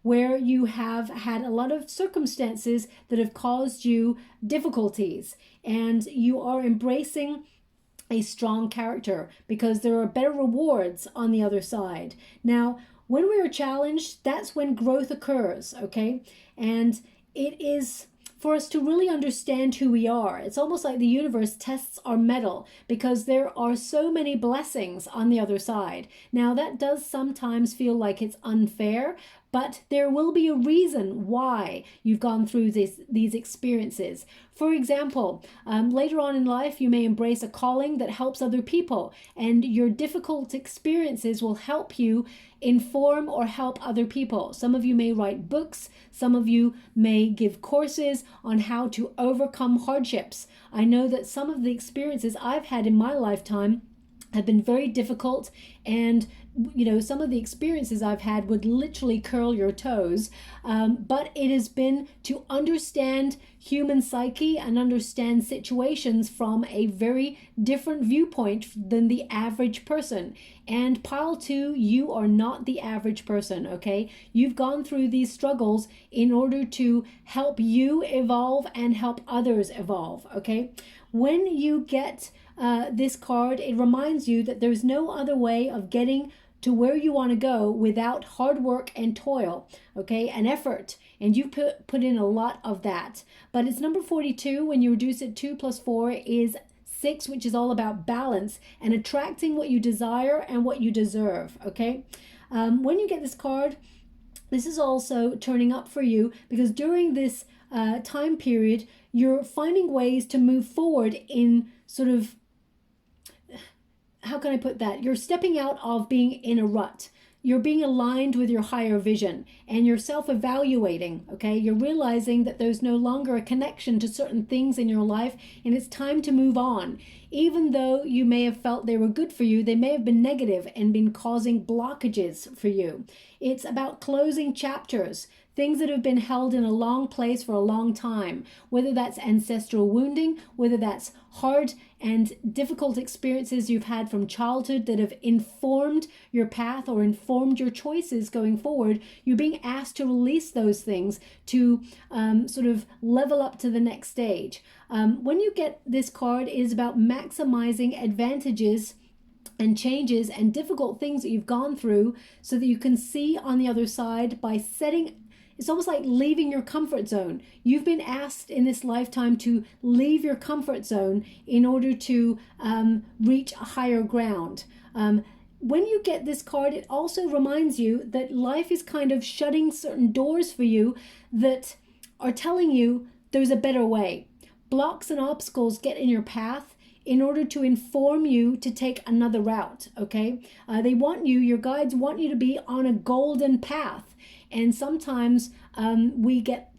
where you have had a lot of circumstances that have caused you difficulties, and you are embracing a strong character because there are better rewards on the other side. Now, when we are challenged, that's when growth occurs, okay? And it is for us to really understand who we are. It's almost like the universe tests our mettle because there are so many blessings on the other side. Now, that does sometimes feel like it's unfair, but there will be a reason why you've gone through these experiences. For example, later on in life, you may embrace a calling that helps other people, and your difficult experiences will help you inform or help other people. Some of you may write books. Some of you may give courses on how to overcome hardships. I know that some of the experiences I've had in my lifetime have been very difficult, and some of the experiences I've had would literally curl your toes, but it has been to understand human psyche and understand situations from a very different viewpoint than the average person. And pile 2, you are not the average person, okay? You've gone through these struggles in order to help you evolve and help others evolve, okay? When you get this card, it reminds you that there's no other way of getting to where you want to go without hard work and toil, okay, and effort. And you put in a lot of that. But it's number 42. When you reduce it, 2 plus 4 is 6, which is all about balance and attracting what you desire and what you deserve, okay? When you get this card, this is also turning up for you because during this time period, you're finding ways to move forward in sort of, how can I put that? You're stepping out of being in a rut. You're being aligned with your higher vision, and you're self-evaluating, okay? You're realizing that there's no longer a connection to certain things in your life, and it's time to move on. Even though you may have felt they were good for you, they may have been negative and been causing blockages for you. It's about closing chapters, things that have been held in a long place for a long time, whether that's ancestral wounding, whether that's hard and difficult experiences you've had from childhood that have informed your path or informed your choices going forward. You're being asked to release those things to sort of level up to the next stage. When you get this card, it is about maximizing advantages and changes and difficult things that you've gone through so that you can see on the other side by setting. It's almost like leaving your comfort zone. You've been asked in this lifetime to leave your comfort zone in order to reach a higher ground. When you get this card, it also reminds you that life is kind of shutting certain doors for you that are telling you there's a better way. Blocks and obstacles get in your path in order to inform you to take another route, okay? They want you, your guides want you to be on a golden path. And sometimes we get,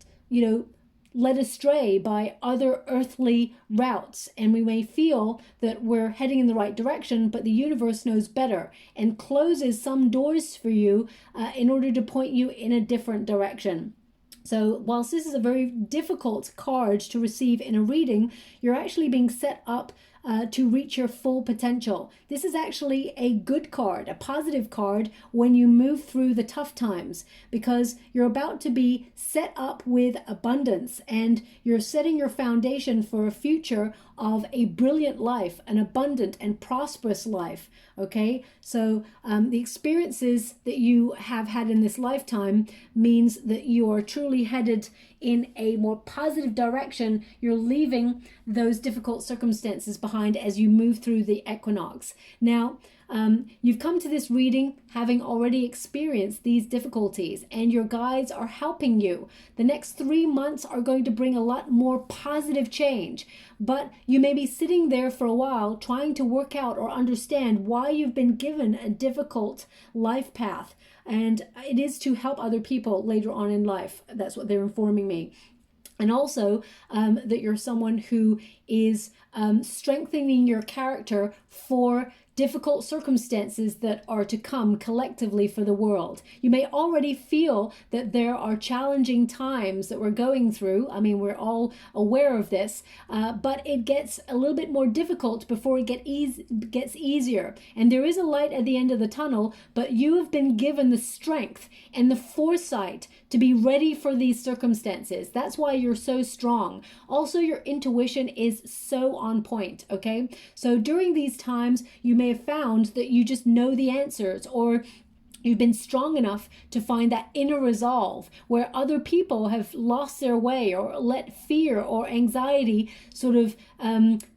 led astray by other earthly routes. And we may feel that we're heading in the right direction, but the universe knows better and closes some doors for you in order to point you in a different direction. So whilst this is a very difficult card to receive in a reading, you're actually being set up to reach your full potential. This is actually a good card, a positive card when you move through the tough times, because you're about to be set up with abundance and you're setting your foundation for a future of a brilliant life, an abundant and prosperous life. Okay, so the experiences that you have had in this lifetime means that you are truly headed in a more positive direction. You're leaving those difficult circumstances behind as you move through the equinox. Now, you've come to this reading having already experienced these difficulties, and your guides are helping you. The next 3 months are going to bring a lot more positive change, but you may be sitting there for a while trying to work out or understand why you've been given a difficult life path. And it is to help other people later on in life. That's what they're informing me. And also that you're someone who is strengthening your character for difficult circumstances that are to come collectively for the world. You may already feel that there are challenging times that we're going through. I mean, we're all aware of this, but it gets a little bit more difficult before it gets easier. And there is a light at the end of the tunnel, but you have been given the strength and the foresight to be ready for these circumstances. That's why you're so strong. Also, your intuition is so on point, okay? So during these times, you may have found that you just know the answers, or you've been strong enough to find that inner resolve where other people have lost their way or let fear or anxiety sort of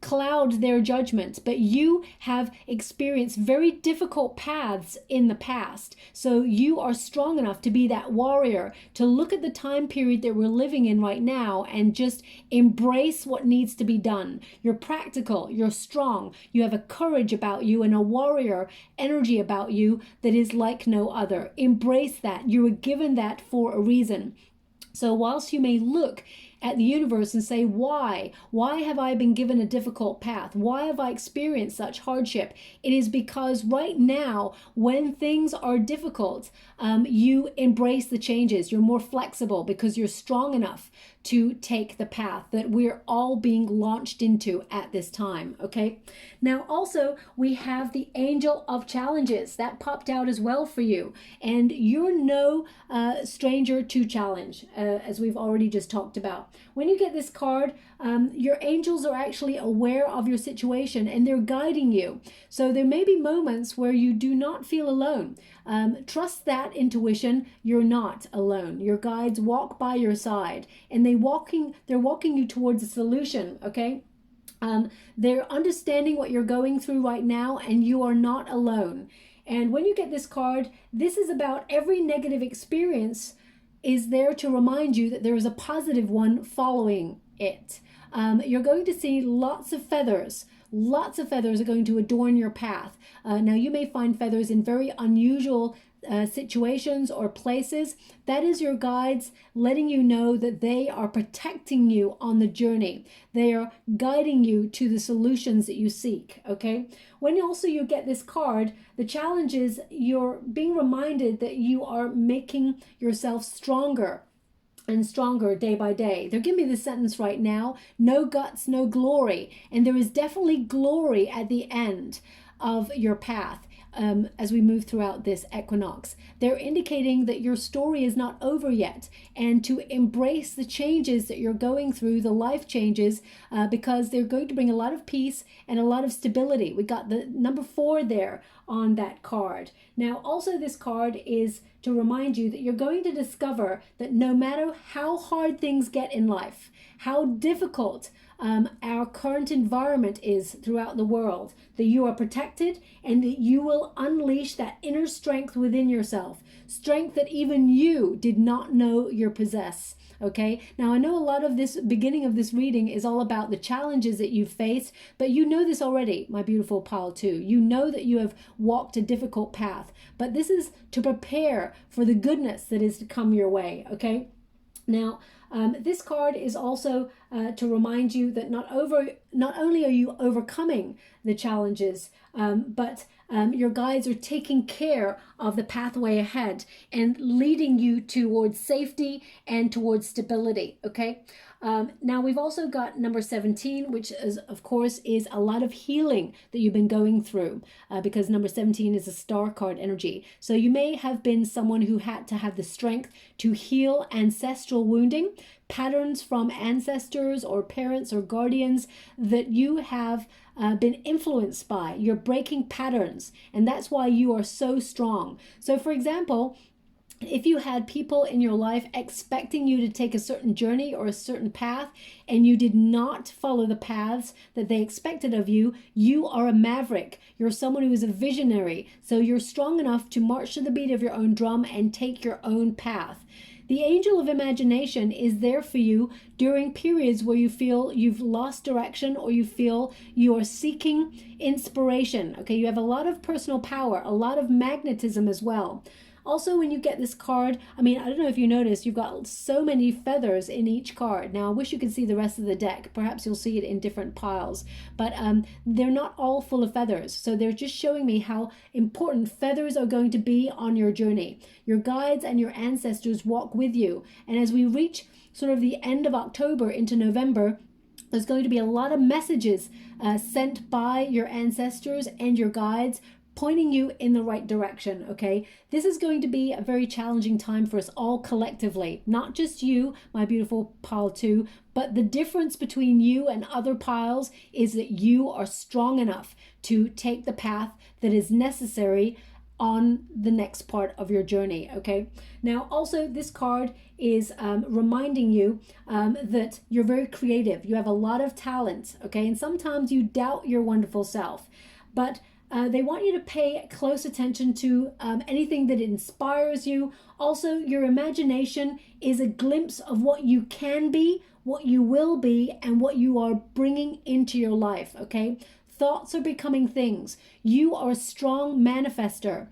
cloud their judgment. But you have experienced very difficult paths in the past. So you are strong enough to be that warrior, to look at the time period that we're living in right now and just embrace what needs to be done. You're practical, you're strong, you have a courage about you and a warrior energy about you that is like no other. Embrace that. You were given that for a reason. So whilst you may look at the universe and say, why have I been given a difficult path? Why have I experienced such hardship? It is because right now, when things are difficult, you embrace the changes. You're more flexible because you're strong enough to take the path that we're all being launched into at this time, okay? Now, also, we have the Angel of Challenges. That popped out as well for you. And you're no stranger to challenge, as we've already just talked about. When you get this card, your angels are actually aware of your situation and they're guiding you. So there may be moments where you do not feel alone. Trust that intuition. You're not alone. Your guides walk by your side and they're walking you towards a solution, okay? They're understanding what you're going through right now, and you are not alone. And when you get this card, this is about every negative experience is there to remind you that there is a positive one following it. You're going to see lots of feathers. Lots of feathers are going to adorn your path. Now, you may find feathers in very unusual situations or places. That is your guides letting you know that they are protecting you on the journey. They are guiding you to the solutions that you seek, okay? When also you get this card, the challenge is you're being reminded that you are making yourself stronger and stronger day by day. They're giving me this sentence right now: no guts, no glory. And there is definitely glory at the end of your path. As we move throughout this equinox, they're indicating that your story is not over yet, and to embrace the changes that you're going through, the life changes, because they're going to bring a lot of peace and a lot of stability. We got the number 4 there on that card. Now, also this card is to remind you that you're going to discover that no matter how hard things get in life, how difficult our current environment is throughout the world, that you are protected and that you will unleash that inner strength within yourself, strength that even you did not know you possess. Okay, now I know a lot of this beginning of this reading is all about the challenges that you've faced, but you know this already, my beautiful pile 2. You know that you have walked a difficult path, but this is to prepare for the goodness that is to come your way. Okay, now this card is also to remind you that not only are you overcoming the challenges, but your guides are taking care of the pathway ahead and leading you towards safety and towards stability, okay? Now we've also got number 17, which is, of course, is a lot of healing that you've been going through, because number 17 is a star card energy. So you may have been someone who had to have the strength to heal ancestral wounding, patterns from ancestors or parents or guardians that you have been influenced by. You're breaking patterns, and that's why you are so strong. So for example, if you had people in your life expecting you to take a certain journey or a certain path and you did not follow the paths that they expected of you, you are a maverick. You're someone who is a visionary. So you're strong enough to march to the beat of your own drum and take your own path. The angel of imagination is there for you during periods where you feel you've lost direction or you feel you are seeking inspiration. Okay, you have a lot of personal power, a lot of magnetism as well. Also, when you get this card, I mean, I don't know if you noticed, you've got so many feathers in each card. Now, I wish you could see the rest of the deck. Perhaps you'll see it in different piles. But they're not all full of feathers. So they're just showing me how important feathers are going to be on your journey. Your guides and your ancestors walk with you. And as we reach sort of the end of October into November, there's going to be a lot of messages sent by your ancestors and your guides, pointing you in the right direction, okay? This is going to be a very challenging time for us all collectively, not just you, my beautiful pile 2, but the difference between you and other piles is that you are strong enough to take the path that is necessary on the next part of your journey, okay? Now, also, this card is reminding you that you're very creative. You have a lot of talent, okay? And sometimes you doubt your wonderful self, but they want you to pay close attention to anything that inspires you. Also, your imagination is a glimpse of what you can be, what you will be, and what you are bringing into your life, okay? Thoughts are becoming things. You are a strong manifester.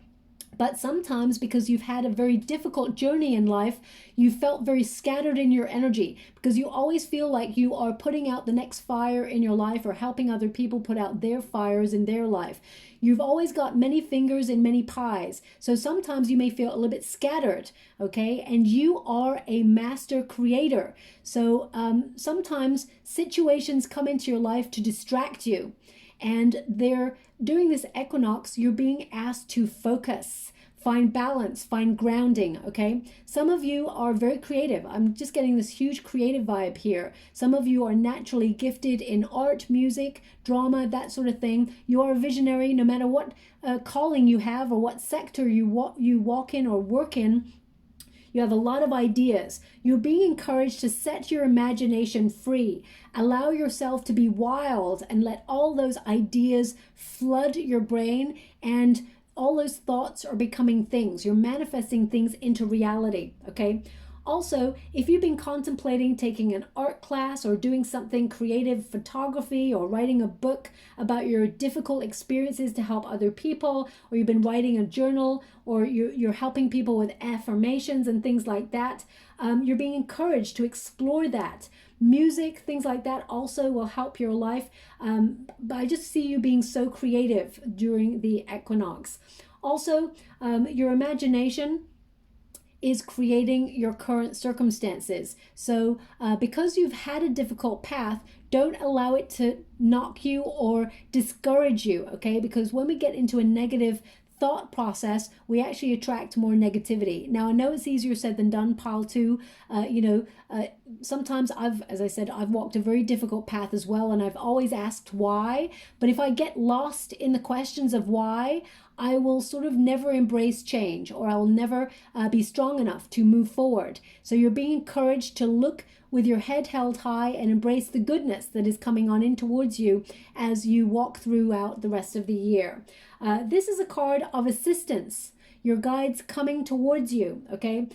But sometimes, because you've had a very difficult journey in life, you felt very scattered in your energy because you always feel like you are putting out the next fire in your life or helping other people put out their fires in their life. You've always got many fingers in many pies. So sometimes you may feel a little bit scattered, okay? And you are a master creator. So sometimes situations come into your life to distract you. And during this equinox, you're being asked to focus, find balance, find grounding, okay? Some of you are very creative. I'm just getting this huge creative vibe here. Some of you are naturally gifted in art, music, drama, that sort of thing. You are a visionary no matter what calling you have or what sector you walk in or work in. You have a lot of ideas. You're being encouraged to set your imagination free. Allow yourself to be wild and let all those ideas flood your brain, and all those thoughts are becoming things. You're manifesting things into reality, okay? Also, if you've been contemplating taking an art class or doing something creative, photography, or writing a book about your difficult experiences to help other people, or you've been writing a journal, or you're helping people with affirmations and things like that, you're being encouraged to explore that. Music, things like that also will help your life. But I just see you being so creative during the equinox. Also, your imagination is creating your current circumstances. So because you've had a difficult path, don't allow it to knock you or discourage you, okay? Because when we get into a negative thought process, we actually attract more negativity. Now, I know it's easier said than done, pile 2. Sometimes as I said, I've walked a very difficult path as well, and I've always asked why. But if I get lost in the questions of why, I will sort of never embrace change, or I'll never be strong enough to move forward. So you're being encouraged to look with your head held high and embrace the goodness that is coming on in towards you as you walk throughout the rest of the year. This is a card of assistance, your guides coming towards you, okay?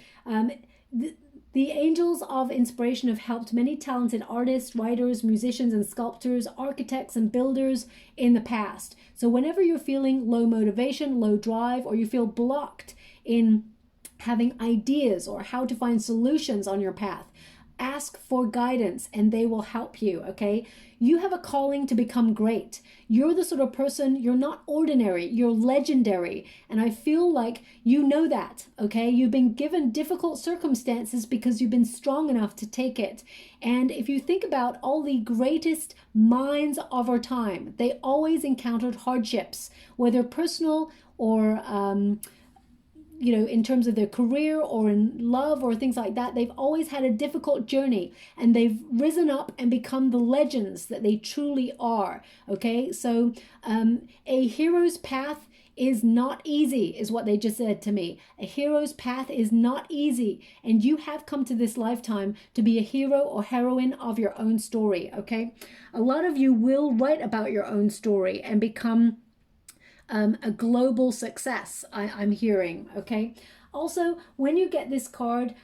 The angels of inspiration have helped many talented artists, writers, musicians, and sculptors, architects, and builders in the past. So whenever you're feeling low motivation, low drive, or you feel blocked in having ideas or how to find solutions on your path, Ask for guidance and they will help you, okay? You have a calling to become great. You're the sort of person, you're not ordinary, you're legendary. And I feel like you know that, okay? You've been given difficult circumstances because you've been strong enough to take it. And if you think about all the greatest minds of our time, they always encountered hardships, whether personal or in terms of their career or in love or things like that. They've always had a difficult journey and they've risen up and become the legends that they truly are. Okay, so a hero's path is not easy, is what they just said to me. A hero's path is not easy, and you have come to this lifetime to be a hero or heroine of your own story. Okay, a lot of you will write about your own story and become a global success, I'm hearing, okay? Also, when you get this card,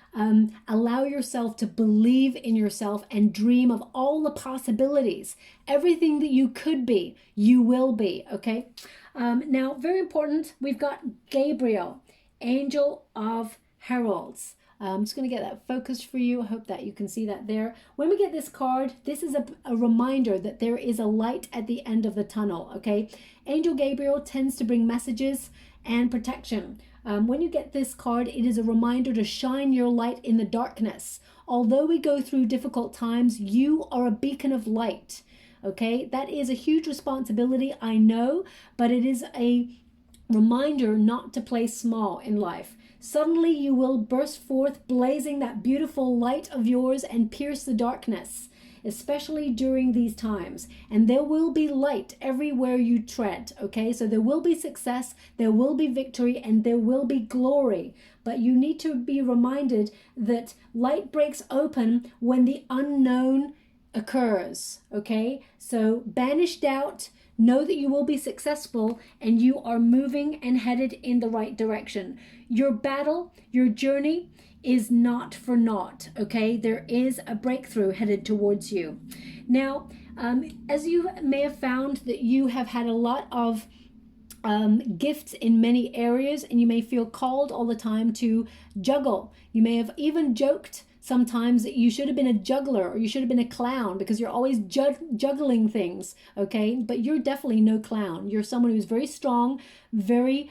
allow yourself to believe in yourself and dream of all the possibilities. Everything that you could be, you will be, okay? Now, very important, we've got Gabriel, Angel of Heralds. I'm just going to get that focused for you. I hope that you can see that there. When we get this card, this is a reminder that there is a light at the end of the tunnel, okay? Angel Gabriel tends to bring messages and protection. When you get this card, it is a reminder to shine your light in the darkness. Although we go through difficult times, you are a beacon of light, okay? That is a huge responsibility, I know, but it is a reminder not to play small in life. Suddenly you will burst forth, blazing that beautiful light of yours and pierce the darkness, especially during these times. And there will be light everywhere you tread, okay? So there will be success, there will be victory, and there will be glory. But you need to be reminded that light breaks open when the unknown occurs, okay? So banish doubt, know that you will be successful and you are moving and headed in the right direction. Your battle, your journey is not for naught, okay? There is a breakthrough headed towards you. Now, as you may have found that you have had a lot of gifts in many areas, and you may feel called all the time to juggle. You may have even joked sometimes that you should have been a juggler or you should have been a clown because you're always juggling things, okay? But you're definitely no clown. You're someone who's very strong, very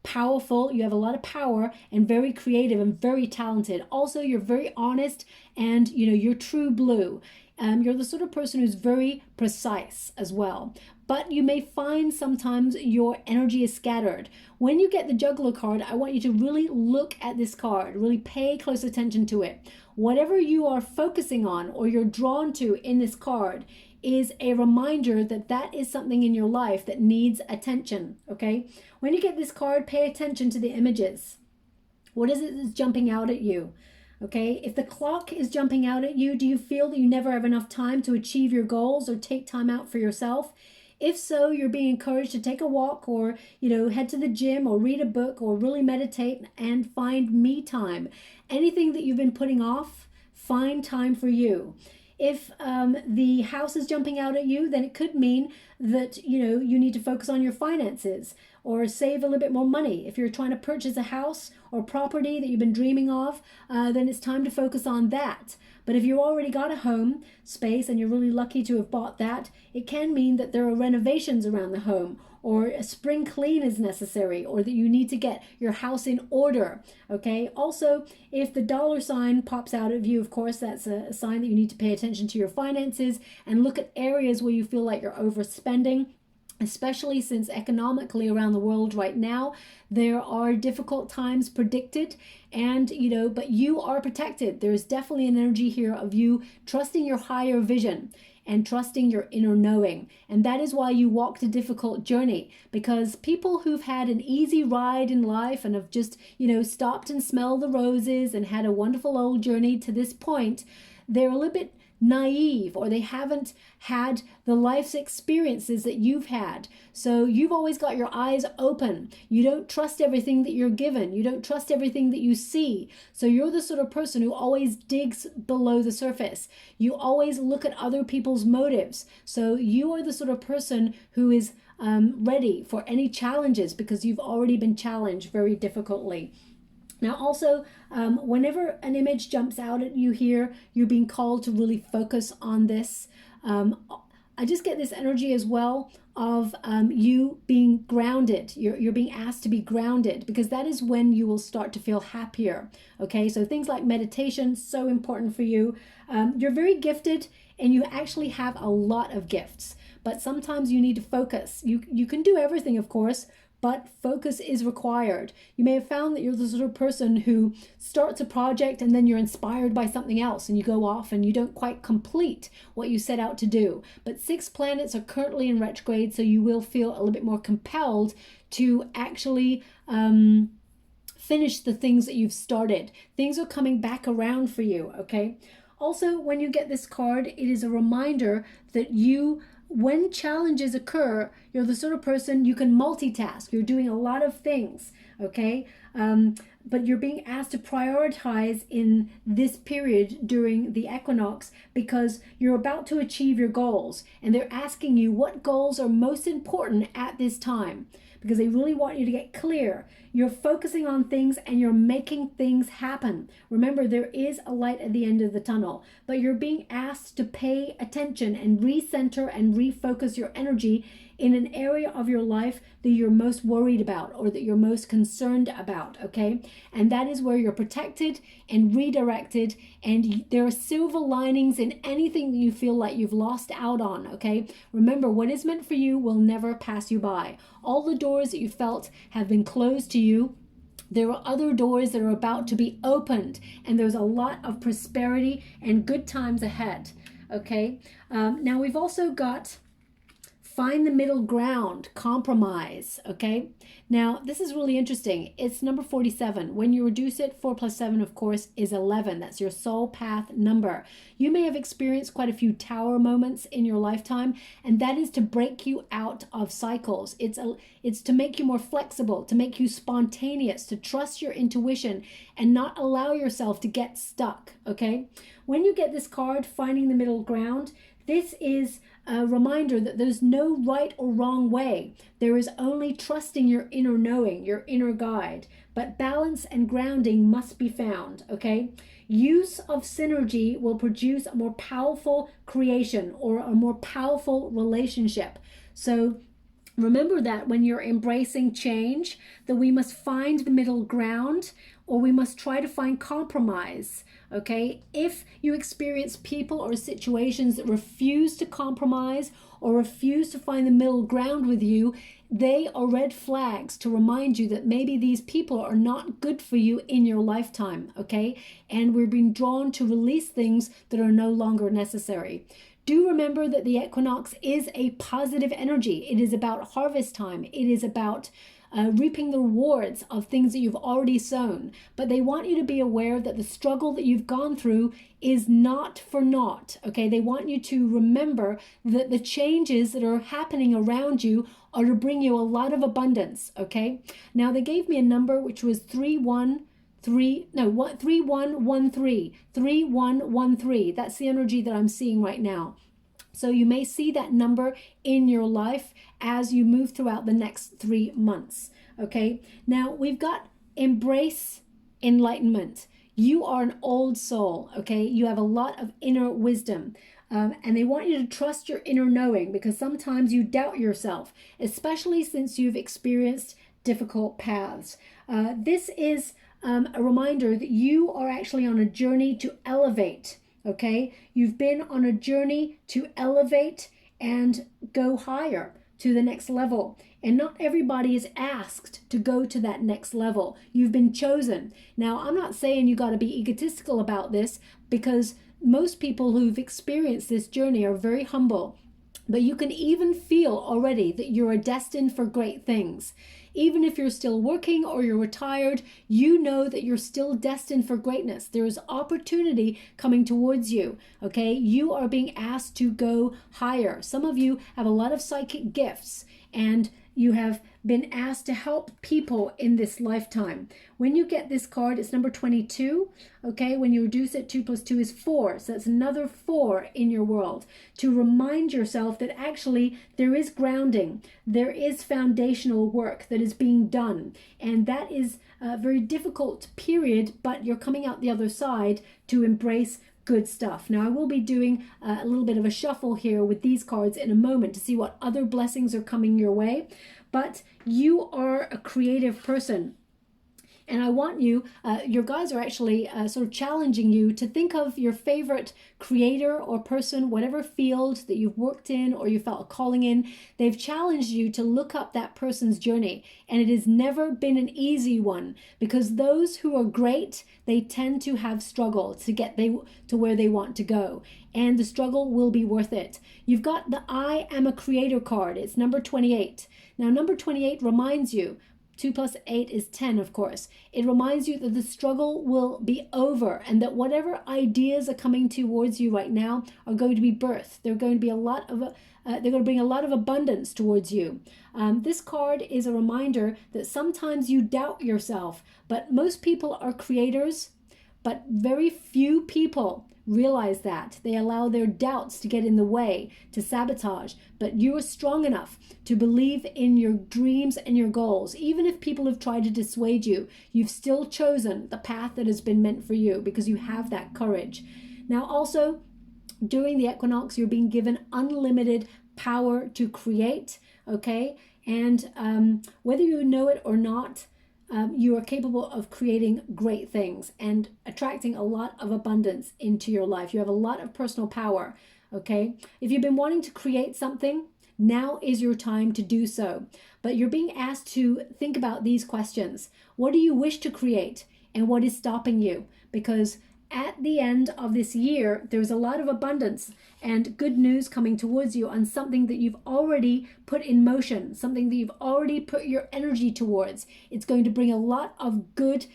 powerful. You have a lot of power and very creative and very talented. Also, you're very honest and you're true blue. You're the sort of person who's very precise as well. But you may find sometimes your energy is scattered. When you get the juggler card, I want you to really look at this card, really pay close attention to it. Whatever you are focusing on or you're drawn to in this card is a reminder that that is something in your life that needs attention, okay? When you get this card, pay attention to the images. What is it that's jumping out at you? Okay, if the clock is jumping out at you, do you feel that you never have enough time to achieve your goals or take time out for yourself? If so, you're being encouraged to take a walk or, head to the gym or read a book or really meditate and find me time. Anything that you've been putting off, find time for you. If the house is jumping out at you, then it could mean that, you need to focus on your finances or save a little bit more money. If you're trying to purchase a house or property that you've been dreaming of, then it's time to focus on that. But if you already got a home space and you're really lucky to have bought that, it can mean that there are renovations around the home or a spring clean is necessary or that you need to get your house in order, okay? Also, if the dollar sign pops out of you, of course, that's a sign that you need to pay attention to your finances and look at areas where you feel like you're overspending. Especially since economically around the world right now, there are difficult times predicted and, but you are protected. There's definitely an energy here of you trusting your higher vision and trusting your inner knowing. And that is why you walked a difficult journey, because people who've had an easy ride in life and have just, stopped and smelled the roses and had a wonderful old journey to this point, they're a little bit naive or they haven't had the life's experiences that you've had. So you've always got your eyes open. You don't trust everything that you're given. You don't trust everything that you see. So you're the sort of person who always digs below the surface. You always look at other people's motives. So you are the sort of person who is ready for any challenges because you've already been challenged very difficultly. Now also, whenever an image jumps out at you here, you're being called to really focus on this. I just get this energy as well of you being grounded. You're being asked to be grounded, because that is when you will start to feel happier. Okay, so things like meditation, so important for you. You're very gifted, and you actually have a lot of gifts, but sometimes you need to focus. You can do everything, of course, but focus is required. You may have found that you're the sort of person who starts a project and then you're inspired by something else and you go off and you don't quite complete what you set out to do. But 6 planets are currently in retrograde, so you will feel a little bit more compelled to actually finish the things that you've started. Things are coming back around for you, okay? Also, when you get this card, it is a reminder that when challenges occur, you're the sort of person, you can multitask. You're doing a lot of things, okay? But you're being asked to prioritize in this period during the equinox, because you're about to achieve your goals, and they're asking you what goals are most important at this time, because they really want you to get clear. You're focusing on things and you're making things happen. Remember, there is a light at the end of the tunnel, but you're being asked to pay attention and recenter and refocus your energy in an area of your life that you're most worried about or that you're most concerned about, okay? And that is where you're protected and redirected, and there are silver linings in anything that you feel like you've lost out on, okay? Remember, what is meant for you will never pass you by. All the doors that you felt have been closed to you, there are other doors that are about to be opened, and there's a lot of prosperity and good times ahead, okay? Now we've also got find the middle ground, compromise, okay? Now, this is really interesting. It's number 47. When you reduce it, 4 plus 7, of course, is 11. That's your soul path number. You may have experienced quite a few tower moments in your lifetime, and that is to break you out of cycles. It's to make you more flexible, to make you spontaneous, to trust your intuition and not allow yourself to get stuck, okay? When you get this card, finding the middle ground, this is a reminder that there's no right or wrong way. There is only trusting your inner knowing, your inner guide. But balance and grounding must be found, okay? Use of synergy will produce a more powerful creation or a more powerful relationship. So remember that when you're embracing change, that we must find the middle ground, or we must try to find compromise, okay? If you experience people or situations that refuse to compromise or refuse to find the middle ground with you, they are red flags to remind you that maybe these people are not good for you in your lifetime, okay? And we're being drawn to release things that are no longer necessary. Do remember that the equinox is a positive energy. It is about harvest time. It is about reaping the rewards of things that you've already sown. But they want you to be aware that the struggle that you've gone through is not for naught, okay? They want you to remember that the changes that are happening around you are to bring you a lot of abundance, okay? Now, they gave me a number which was 3113. That's the energy that I'm seeing right now. So you may see that number in your life as you move throughout the next 3 months, okay? Now, we've got embrace enlightenment. You are an old soul, okay? You have a lot of inner wisdom. And they want you to trust your inner knowing, because sometimes you doubt yourself, especially since you've experienced difficult paths. This is a reminder that you are actually on a journey to elevate. Okay, you've been on a journey to elevate and go higher to the next level. And not everybody is asked to go to that next level. You've been chosen. Now, I'm not saying you got to be egotistical about this, because most people who've experienced this journey are very humble. But you can even feel already that you are destined for great things. Even if you're still working or you're retired, you know that you're still destined for greatness. There is opportunity coming towards you, okay? You are being asked to go higher. Some of you have a lot of psychic gifts, and You have been asked to help people in this lifetime. When you get this card, it's number 22. Okay, when you reduce it, 2 plus 2 is 4. So that's another 4 in your world, to remind yourself that actually there is grounding. There is foundational work that is being done. And that is a very difficult period, but you're coming out the other side to embrace good stuff. Now, I will be doing a little bit of a shuffle here with these cards in a moment to see what other blessings are coming your way. But you are a creative person. And I want you, your guides are actually sort of challenging you to think of your favorite creator or person, whatever field that you've worked in or you felt a calling in. They've challenged you to look up that person's journey. And it has never been an easy one, because those who are great, they tend to have struggle to get to where they want to go. And the struggle will be worth it. You've got the I Am a Creator card. It's number 28. Now, number 28 reminds you, 2 plus 8 is 10, of course. It reminds you that the struggle will be over, and that whatever ideas are coming towards you right now are going to be birthed. They're going to be they're going to bring a lot of abundance towards you. This card is a reminder that sometimes you doubt yourself, but most people are creators, but very few people realize that. They allow their doubts to get in the way, to sabotage. But you are strong enough to believe in your dreams and your goals. Even if people have tried to dissuade you, you've still chosen the path that has been meant for you, because you have that courage. Now, also, during the equinox, you're being given unlimited power to create, okay? And whether you know it or not, you are capable of creating great things and attracting a lot of abundance into your life. You have a lot of personal power, okay? If you've been wanting to create something, now is your time to do so. But you're being asked to think about these questions. What do you wish to create, and what is stopping you? Because at the end of this year, there's a lot of abundance and good news coming towards you on something that you've already put in motion, something that you've already put your energy towards. It's going to bring a lot of good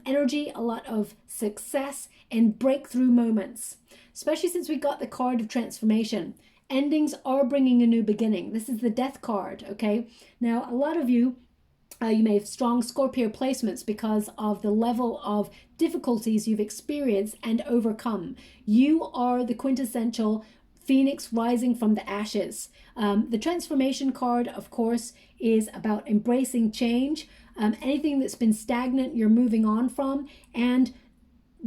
energy, a lot of success and breakthrough moments, especially since we got the card of transformation. Endings are bringing a new beginning. This is the death card, okay? Now, a lot of you, you may have strong Scorpio placements because of the level of difficulties you've experienced and overcome. You are the quintessential phoenix rising from the ashes. The transformation card, of course, is about embracing change. Anything that's been stagnant, you're moving on from. And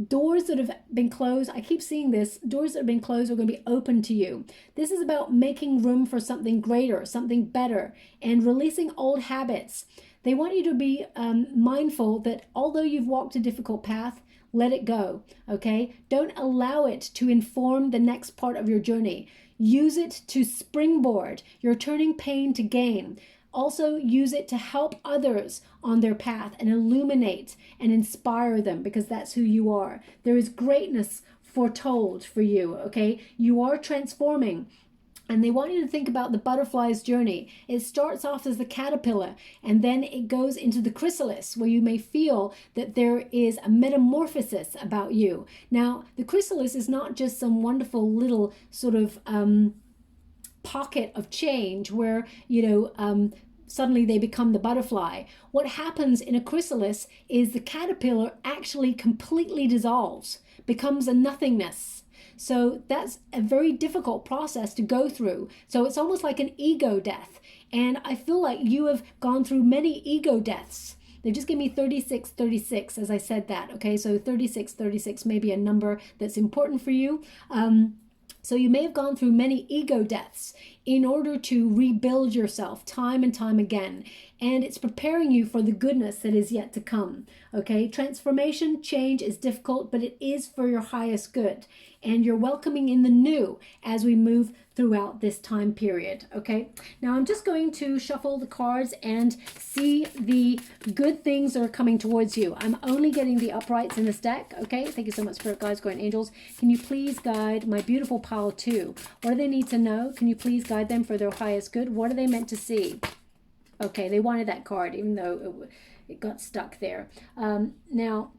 doors that have been closed, I keep seeing this, doors that have been closed are going to be open to you. This is about making room for something greater, something better, and releasing old habits. They want you to be mindful that although you've walked a difficult path, let it go, okay? Don't allow it to inform the next part of your journey. Use it to springboard. You're turning pain to gain. Also use it to help others on their path and illuminate and inspire them, because that's who you are. There is greatness foretold for you, okay? You are transforming. And they want you to think about the butterfly's journey. It starts off as the caterpillar, and then it goes into the chrysalis, where you may feel that there is a metamorphosis about you. Now, the chrysalis is not just some wonderful little sort of pocket of change where, suddenly they become the butterfly. What happens in a chrysalis is the caterpillar actually completely dissolves, becomes a nothingness. So that's a very difficult process to go through. So it's almost like an ego death. And I feel like you have gone through many ego deaths. They just gave me 3636 as I said that. Okay, so 3636 may be a number that's important for you. So you may have gone through many ego deaths in order to rebuild yourself time and time again. And it's preparing you for the goodness that is yet to come. Okay, transformation, change is difficult, but it is for your highest good. And you're welcoming in the new as we move throughout this time period. Okay, now I'm just going to shuffle the cards and see the good things that are coming towards you. I'm only getting the uprights in this deck. Okay, thank you so much, Spirit Guides, Guardian Angels. Can you please guide my beautiful pile too? What do they need to know? Can you please guide them for their highest good? What are they meant to see? Okay, they wanted that card, even though it got stuck there. Now,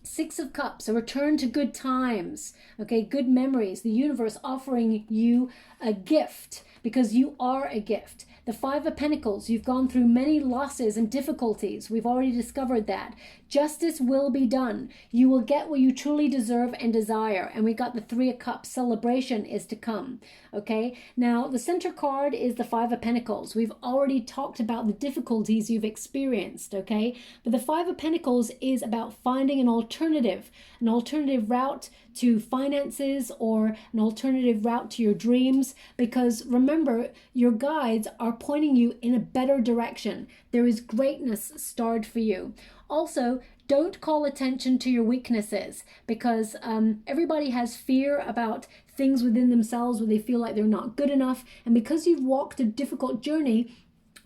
Six of Cups, a return to good times, okay, good memories, the universe offering you a gift, because you are a gift. The Five of Pentacles, you've gone through many losses and difficulties. We've already discovered that. Justice will be done. You will get what you truly deserve and desire. And we got the Three of Cups. Celebration is to come. Okay, now the center card is the Five of Pentacles. We've already talked about the difficulties you've experienced, okay? But the Five of Pentacles is about finding an alternative route to finances, or an alternative route to your dreams, because remember, your guides are pointing you in a better direction. There is greatness starred for you. Also, don't call attention to your weaknesses, because everybody has fear about things within themselves where they feel like they're not good enough. And because you've walked a difficult journey,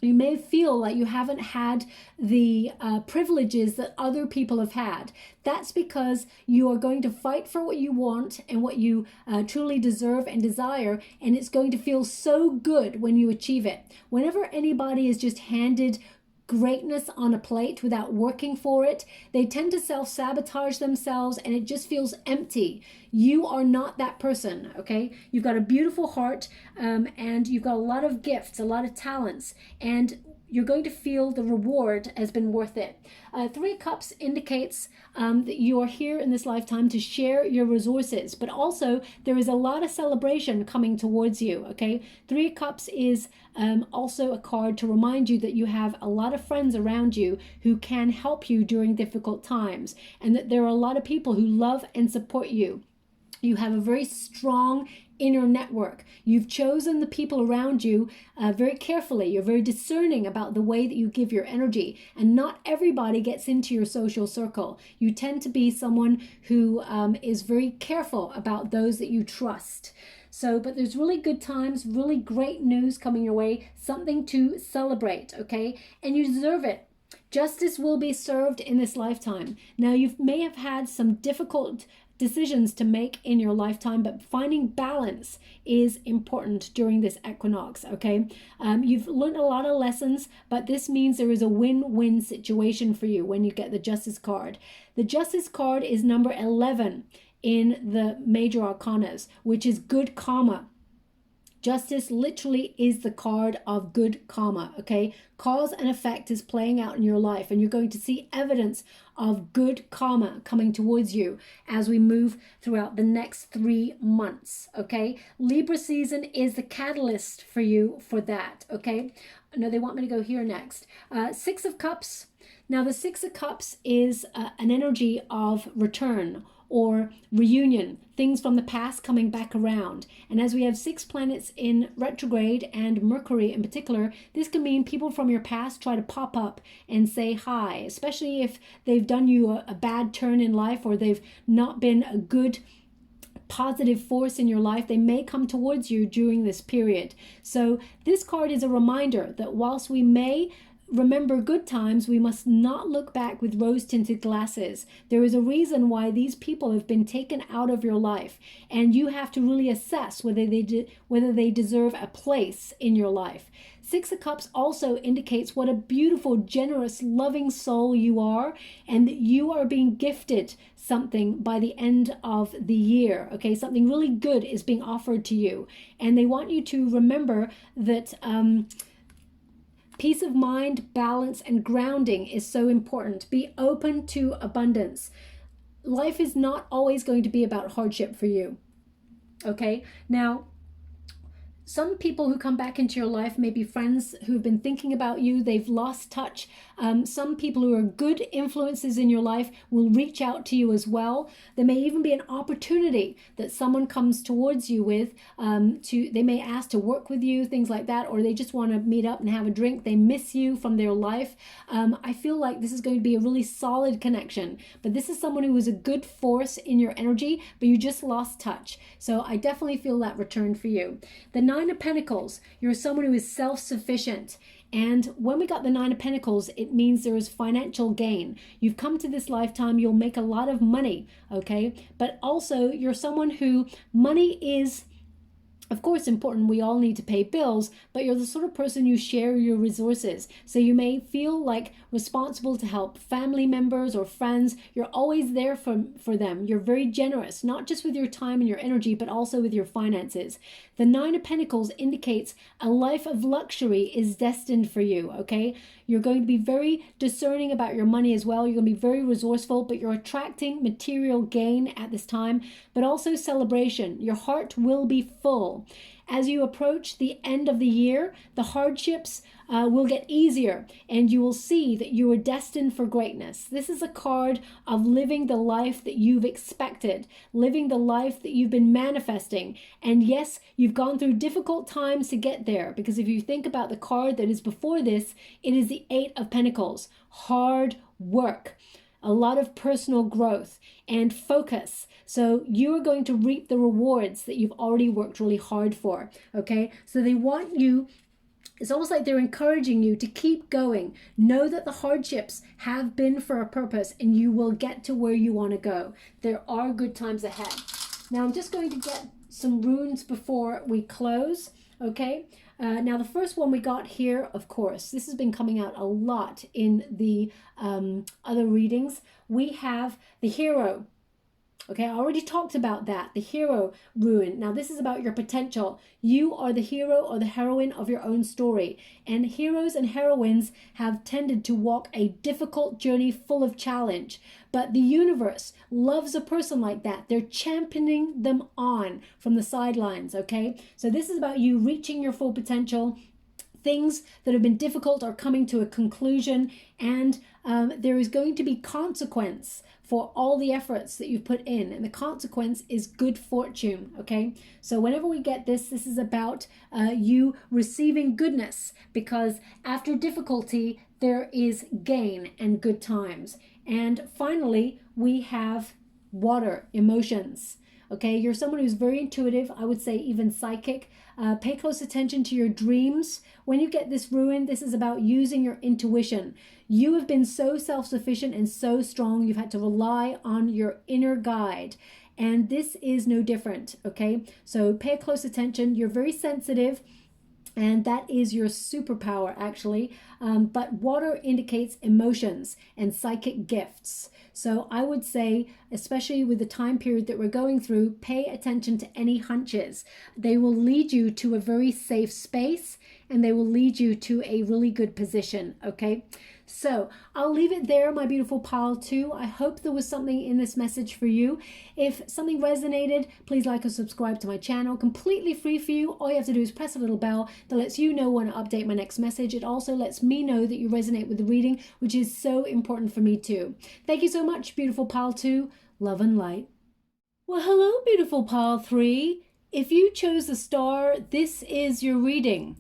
you may feel like you haven't had the privileges that other people have had. That's because you are going to fight for what you want and what you truly deserve and desire, and it's going to feel so good when you achieve it. Whenever anybody is just handed greatness on a plate without working for it, they tend to self-sabotage themselves, and it just feels empty. You are not that person, okay? You've got a beautiful heart, and you've got a lot of gifts, a lot of talents, and you're going to feel the reward has been worth it. Three of Cups indicates that you are here in this lifetime to share your resources, but also there is a lot of celebration coming towards you, okay? Three of Cups is also a card to remind you that you have a lot of friends around you who can help you during difficult times, and that there are a lot of people who love and support you. You have a very strong inner network. You've chosen the people around you very carefully. You're very discerning about the way that you give your energy, and not everybody gets into your social circle. You tend to be someone who is very careful about those that you trust. So, but there's really good times, really great news coming your way, something to celebrate, okay? And you deserve it. Justice will be served in this lifetime. Now, you may have had some difficult decisions to make in your lifetime, but finding balance is important during this equinox, okay? You've learned a lot of lessons, but this means there is a win-win situation for you when you get the Justice card. The Justice card is number 11 in the major arcanas, which is good karma. Justice literally is the card of good karma, okay? Cause and effect is playing out in your life, and you're going to see evidence of good karma coming towards you as we move throughout the next 3 months, okay? Libra season is the catalyst for you for that, okay? No, they want me to go here next. Six of Cups. Now, the Six of Cups is an energy of return or reunion, things from the past coming back around. And as we have 6 planets in retrograde, and Mercury in particular, this can mean people from your past try to pop up and say hi, especially if they've done you a bad turn in life, or they've not been a good positive force in your life. They may come towards you during this period. So this card is a reminder that whilst we may remember good times, we must not look back with rose-tinted glasses. There is a reason why these people have been taken out of your life, and you have to really assess whether they deserve a place in your life. Six of Cups also indicates what a beautiful, generous, loving soul you are, and that you are being gifted something by the end of the year, okay? Something really good is being offered to you, and they want you to remember that peace of mind, balance, and grounding is so important. Be open to abundance. Life is not always going to be about hardship for you, okay? Now, some people who come back into your life may be friends who've been thinking about you. They've lost touch. Some people who are good influences in your life will reach out to you as well. There may even be an opportunity that someone comes towards you with. They may ask to work with you, things like that, or they just want to meet up and have a drink. They miss you from their life. I feel like this is going to be a really solid connection. But this is someone who is a good force in your energy, but you just lost touch. So I definitely feel that return for you. The Nine of Pentacles, you're someone who is self-sufficient. And when we got the Nine of Pentacles, it means there is financial gain. You've come to this lifetime, you'll make a lot of money, okay? But also, you're someone who money is, of course, important. We all need to pay bills, but you're the sort of person you share your resources. So you may feel like responsible to help family members or friends. You're always there for them. You're very generous, not just with your time and your energy, but also with your finances. The Nine of Pentacles indicates a life of luxury is destined for you, okay? You're going to be very discerning about your money as well. You're going to be very resourceful, but you're attracting material gain at this time, but also celebration. Your heart will be full. As you approach the end of the year, the hardships will get easier, and you will see that you are destined for greatness. This is a card of living the life that you've expected, living the life that you've been manifesting. And yes, you've gone through difficult times to get there, because if you think about the card that is before this, it is the Eight of Pentacles. Hard work, a lot of personal growth and focus. So you are going to reap the rewards that you've already worked really hard for, okay? So they want you, it's almost like they're encouraging you to keep going. Know that the hardships have been for a purpose, and you will get to where you want to go. There are good times ahead. Now I'm just going to get some runes before we close, okay? Now the first one we got here, of course, this has been coming out a lot in the other readings. We have the Hero. Okay, I already talked about that, the Hero rune. Now this is about your potential. You are the hero or the heroine of your own story. And heroes and heroines have tended to walk a difficult journey full of challenge. But the universe loves a person like that. They're championing them on from the sidelines, okay? So this is about you reaching your full potential. Things that have been difficult are coming to a conclusion, and there is going to be consequence for all the efforts that you've put in, and the consequence is good fortune, okay? So whenever we get this, this is about you receiving goodness, because after difficulty, there is gain and good times. And finally, we have water, emotions. Okay, you're someone who's very intuitive, I would say even psychic. Pay close attention to your dreams. When you get this rune, this is about using your intuition. You have been so self-sufficient and so strong, you've had to rely on your inner guide. And this is no different, okay? So pay close attention. You're very sensitive, and that is your superpower, actually. But water indicates emotions and psychic gifts. So I would say, especially with the time period that we're going through, pay attention to any hunches. They will lead you to a very safe space, and they will lead you to a really good position, okay? So I'll leave it there, my beautiful pile 2. I hope there was something in this message for you. If something resonated, please like or subscribe to my channel. Completely free for you. All you have to do is press a little bell that lets you know when I update my next message. It also lets me know that you resonate with the reading, which is so important for me too. Thank you so much, beautiful pile 2. Love and light. Well, hello, beautiful pile 3. If you chose the star, this is your reading.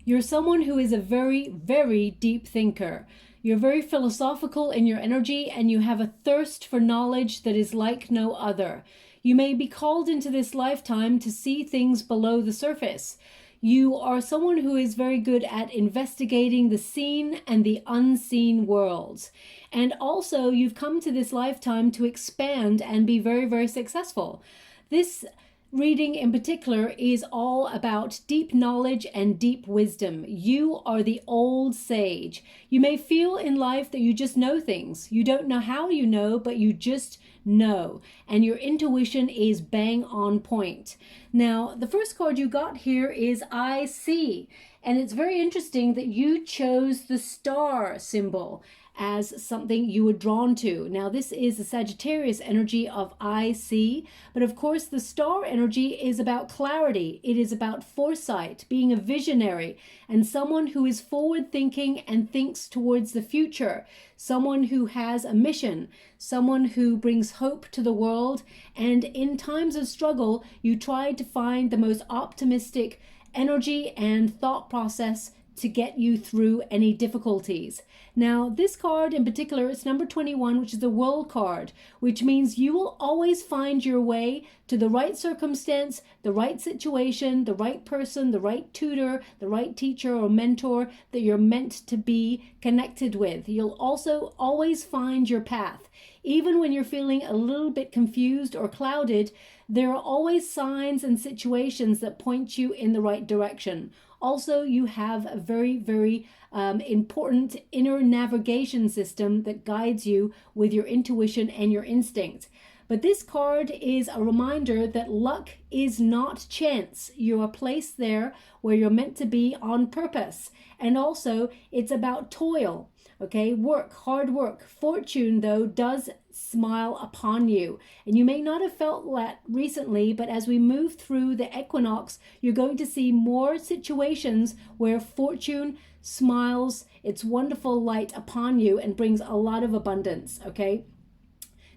You're someone who is a very, very deep thinker. You're very philosophical in your energy, and you have a thirst for knowledge that is like no other. You may be called into this lifetime to see things below the surface. You are someone who is very good at investigating the seen and the unseen worlds. And also, you've come to this lifetime to expand and be very, very successful. This reading in particular is all about deep knowledge and deep wisdom. You are the old sage. You may feel in life that you just know things. You don't know how you know, but you just know. And your intuition is bang on point. Now, the first card you got here is I see. And it's very interesting that you chose the star symbol as something you were drawn to. Now, this is the Sagittarius energy of I see, but of course the star energy is about clarity. It is about foresight, being a visionary, and someone who is forward thinking and thinks towards the future, someone who has a mission, someone who brings hope to the world. And in times of struggle, you try to find the most optimistic energy and thought process to get you through any difficulties. Now, this card in particular, it's number 21, which is the World card, which means you will always find your way to the right circumstance, the right situation, the right person, the right tutor, the right teacher or mentor that you're meant to be connected with. You'll also always find your path. Even when you're feeling a little bit confused or clouded, there are always signs and situations that point you in the right direction. Also, you have a very, very important inner navigation system that guides you with your intuition and your instinct. But this card is a reminder that luck is not chance. You are placed there where you're meant to be on purpose. And also, it's about toil. Okay, work, hard work. Fortune, though, does smile upon you. And you may not have felt that recently, but as we move through the equinox, you're going to see more situations where fortune smiles its wonderful light upon you and brings a lot of abundance, okay?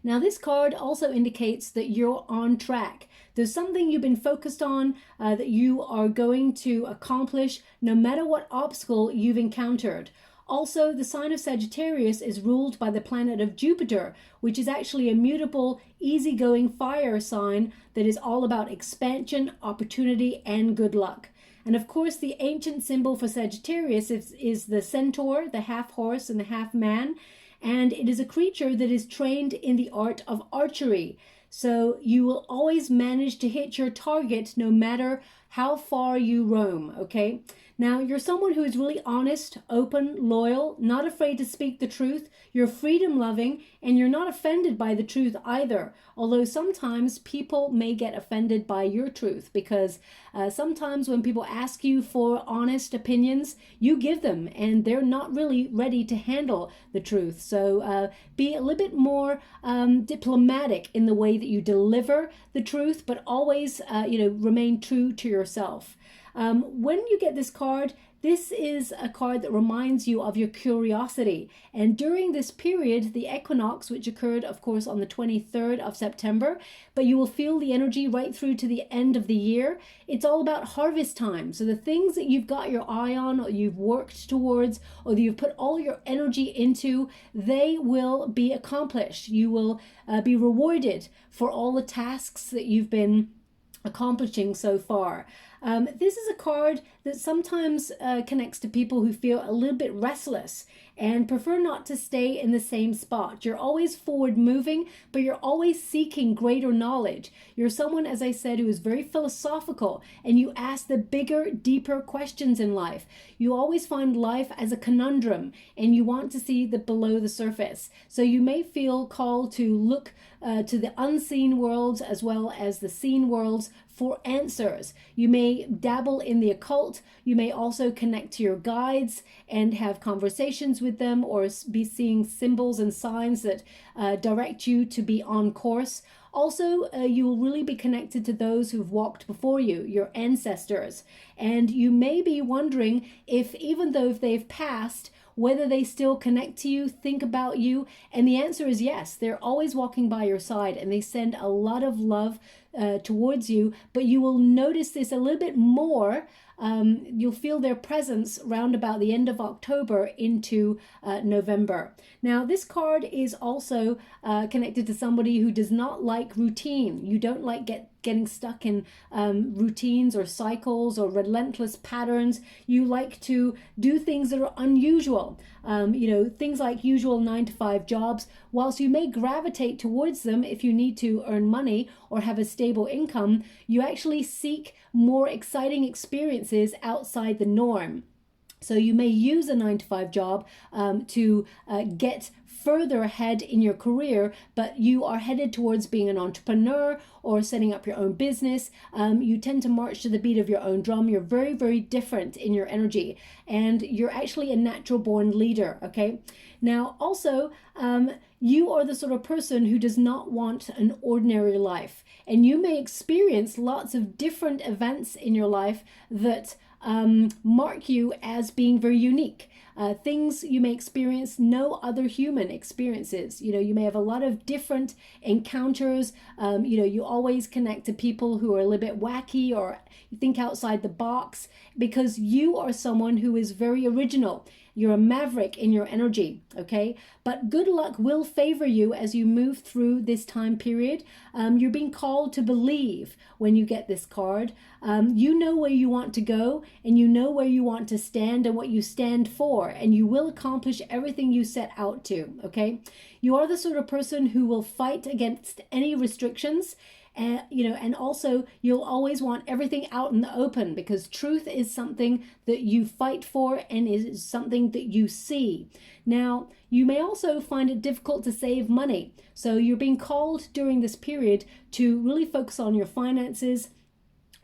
Now, this card also indicates that you're on track. There's something you've been focused on that you are going to accomplish no matter what obstacle you've encountered. Also, the sign of Sagittarius is ruled by the planet of Jupiter, which is actually a mutable, easygoing fire sign that is all about expansion, opportunity, and good luck. And of course, the ancient symbol for Sagittarius is the centaur, the half horse and the half man. And it is a creature that is trained in the art of archery. So you will always manage to hit your target no matter how far you roam, okay? Now, you're someone who is really honest, open, loyal, not afraid to speak the truth. You're freedom loving, and you're not offended by the truth either. Although sometimes people may get offended by your truth, because sometimes when people ask you for honest opinions, you give them, and they're not really ready to handle the truth. So be a little bit more diplomatic in the way that you deliver the truth, but always remain true to yourself. When you get this card, this is a card that reminds you of your curiosity. And during this period, the equinox, which occurred, of course, on the 23rd of September, but you will feel the energy right through to the end of the year. It's all about harvest time. So the things that you've got your eye on, or you've worked towards, or that you've put all your energy into, they will be accomplished. You will be rewarded for all the tasks that you've been accomplishing so far. This is a card that sometimes connects to people who feel a little bit restless and prefer not to stay in the same spot. You're always forward moving, but you're always seeking greater knowledge. You're someone, as I said, who is very philosophical, and you ask the bigger, deeper questions in life. You always find life as a conundrum, and you want to see the below the surface. So you may feel called to look to the unseen worlds as well as the seen worlds for answers. You may dabble in the occult. You may also connect to your guides and have conversations with them, or be seeing symbols and signs that direct you to be on course. Also, you will really be connected to those who've walked before you, your ancestors. And you may be wondering if, even though if they've passed, whether they still connect to you, think about you. And the answer is yes. They're always walking by your side, and they send a lot of love towards you. But you will notice this a little bit more. You'll feel their presence round about the end of October into November. Now, this card is also connected to somebody who does not like routine. You don't like getting stuck in routines or cycles or relentless patterns. You like to do things that are unusual. Things like usual 9-to-5 jobs. Whilst you may gravitate towards them if you need to earn money or have a stable income, you actually seek more exciting experiences outside the norm. So you may use a 9-to-5 job to get further ahead in your career, but you are headed towards being an entrepreneur or setting up your own business. You tend to march to the beat of your own drum. You're very, very different in your energy, and you're actually a natural born leader, okay? Now, also, you are the sort of person who does not want an ordinary life, and you may experience lots of different events in your life that mark you as being very unique. Things you may experience no other human experiences. You may have a lot of different encounters. You always connect to people who are a little bit wacky or think outside the box, because you are someone who is very original. You're a maverick in your energy, okay? But good luck will favor you as you move through this time period. You're being called to believe when you get this card. You know where you want to go, and you know where you want to stand and what you stand for, and you will accomplish everything you set out to, okay? You are the sort of person who will fight against any restrictions, and also you'll always want everything out in the open, because truth is something that you fight for and is something that you see. Now, you may also find it difficult to save money. So you're being called during this period to really focus on your finances.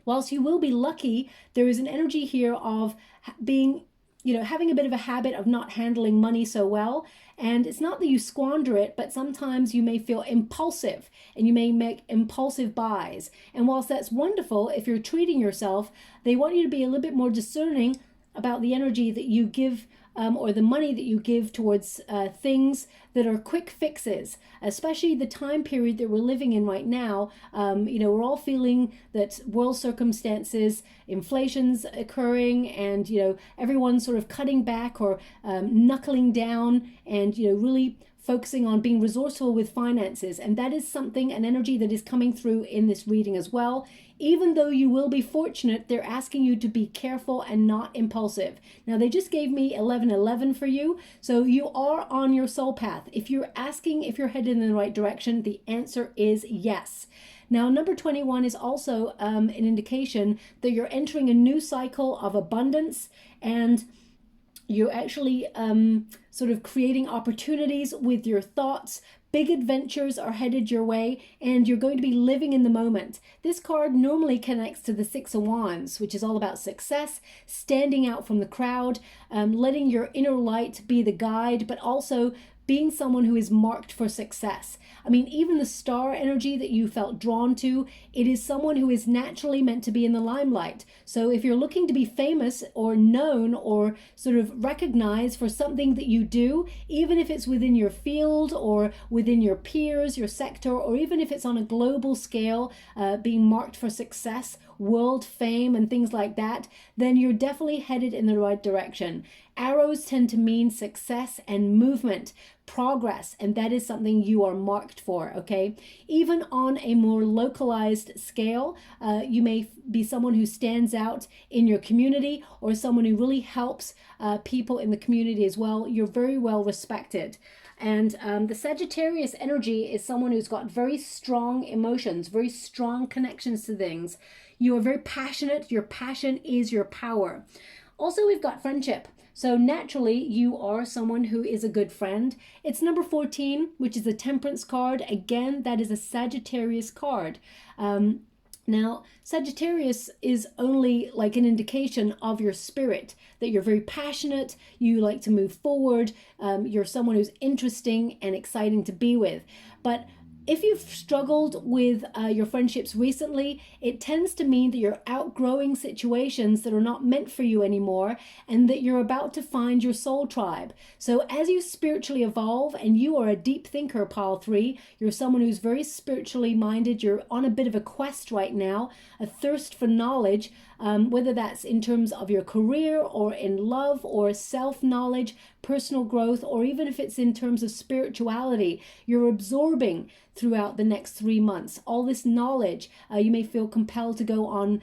Whilst you will be lucky, there is an energy here of being, having a bit of a habit of not handling money so well. And it's not that you squander it, but sometimes you may feel impulsive and you may make impulsive buys. And whilst that's wonderful, if you're treating yourself, they want you to be a little bit more discerning about the energy that you give, or the money that you give towards things that are quick fixes, especially the time period that we're living in right now. We're all feeling that world circumstances, inflation's occurring, and everyone's sort of cutting back or knuckling down, and really focusing on being resourceful with finances. And that is something, an energy that is coming through in this reading as well. Even though you will be fortunate, they're asking you to be careful and not impulsive. Now, they just gave me 1111 for you, so you are on your soul path. If you're asking if you're headed in the right direction, the answer is yes. Now, number 21 is also an indication that you're entering a new cycle of abundance, and you're actually sort of creating opportunities with your thoughts. Big adventures are headed your way, and you're going to be living in the moment. This card normally connects to the Six of Wands, which is all about success, standing out from the crowd, letting your inner light be the guide, but also being someone who is marked for success. I mean, even the star energy that you felt drawn to, it is someone who is naturally meant to be in the limelight. So if you're looking to be famous or known or sort of recognized for something that you do, even if it's within your field or within your peers, your sector, or even if it's on a global scale, being marked for success, world fame and things like that, then you're definitely headed in the right direction. Arrows tend to mean success and movement, progress, and that is something you are marked for, okay? Even on a more localized scale, you may be someone who stands out in your community, or someone who really helps people in the community as well. You're very well respected. And the Sagittarius energy is someone who's got very strong emotions, very strong connections to things. You are very passionate. Your passion is your power. Also, we've got friendship. So naturally, you are someone who is a good friend. It's number 14, which is a Temperance card. Again, that is a Sagittarius card. Now, Sagittarius is only like an indication of your spirit, that you're very passionate, you like to move forward, you're someone who's interesting and exciting to be with. But if you've struggled with your friendships recently, it tends to mean that you're outgrowing situations that are not meant for you anymore, and that you're about to find your soul tribe. So as you spiritually evolve, and you are a deep thinker, Pile 3, you're someone who's very spiritually minded, you're on a bit of a quest right now, a thirst for knowledge, whether that's in terms of your career or in love or self-knowledge, personal growth, or even if it's in terms of spirituality, you're absorbing throughout the next 3 months all this knowledge. You may feel compelled to go on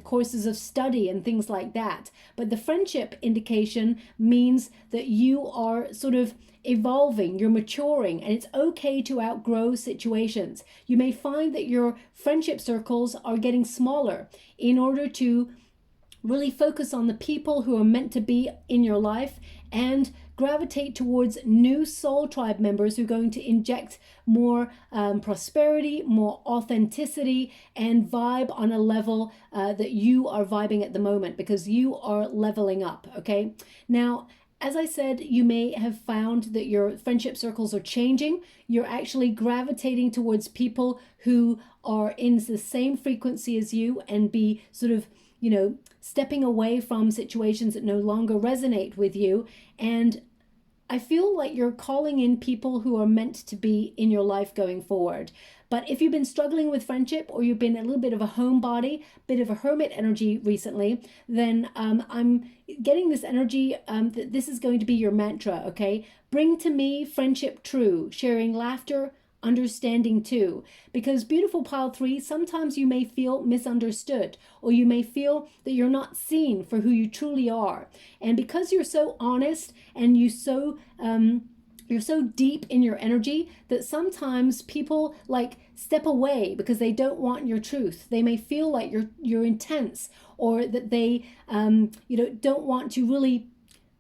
courses of study and things like that. But the friendship indication means that you are sort of evolving, you're maturing, and it's okay to outgrow situations. You may find that your friendship circles are getting smaller in order to really focus on the people who are meant to be in your life, and gravitate towards new soul tribe members who are going to inject more prosperity, more authenticity, and vibe on a level that you are vibing at the moment, because you are leveling up, okay? Now, as I said, you may have found that your friendship circles are changing. You're actually gravitating towards people who are in the same frequency as you, and be sort of, stepping away from situations that no longer resonate with you. And I feel like you're calling in people who are meant to be in your life going forward. But if you've been struggling with friendship, or you've been a little bit of a homebody, bit of a hermit energy recently, then I'm getting this energy that this is going to be your mantra, okay? Bring to me friendship true, sharing laughter, understanding too. Because beautiful Pile 3, sometimes you may feel misunderstood, or you may feel that you're not seen for who you truly are. And because you're so honest, and you so you're so deep in your energy that sometimes people like step away because they don't want your truth. They may feel like you're intense, or that they don't want to really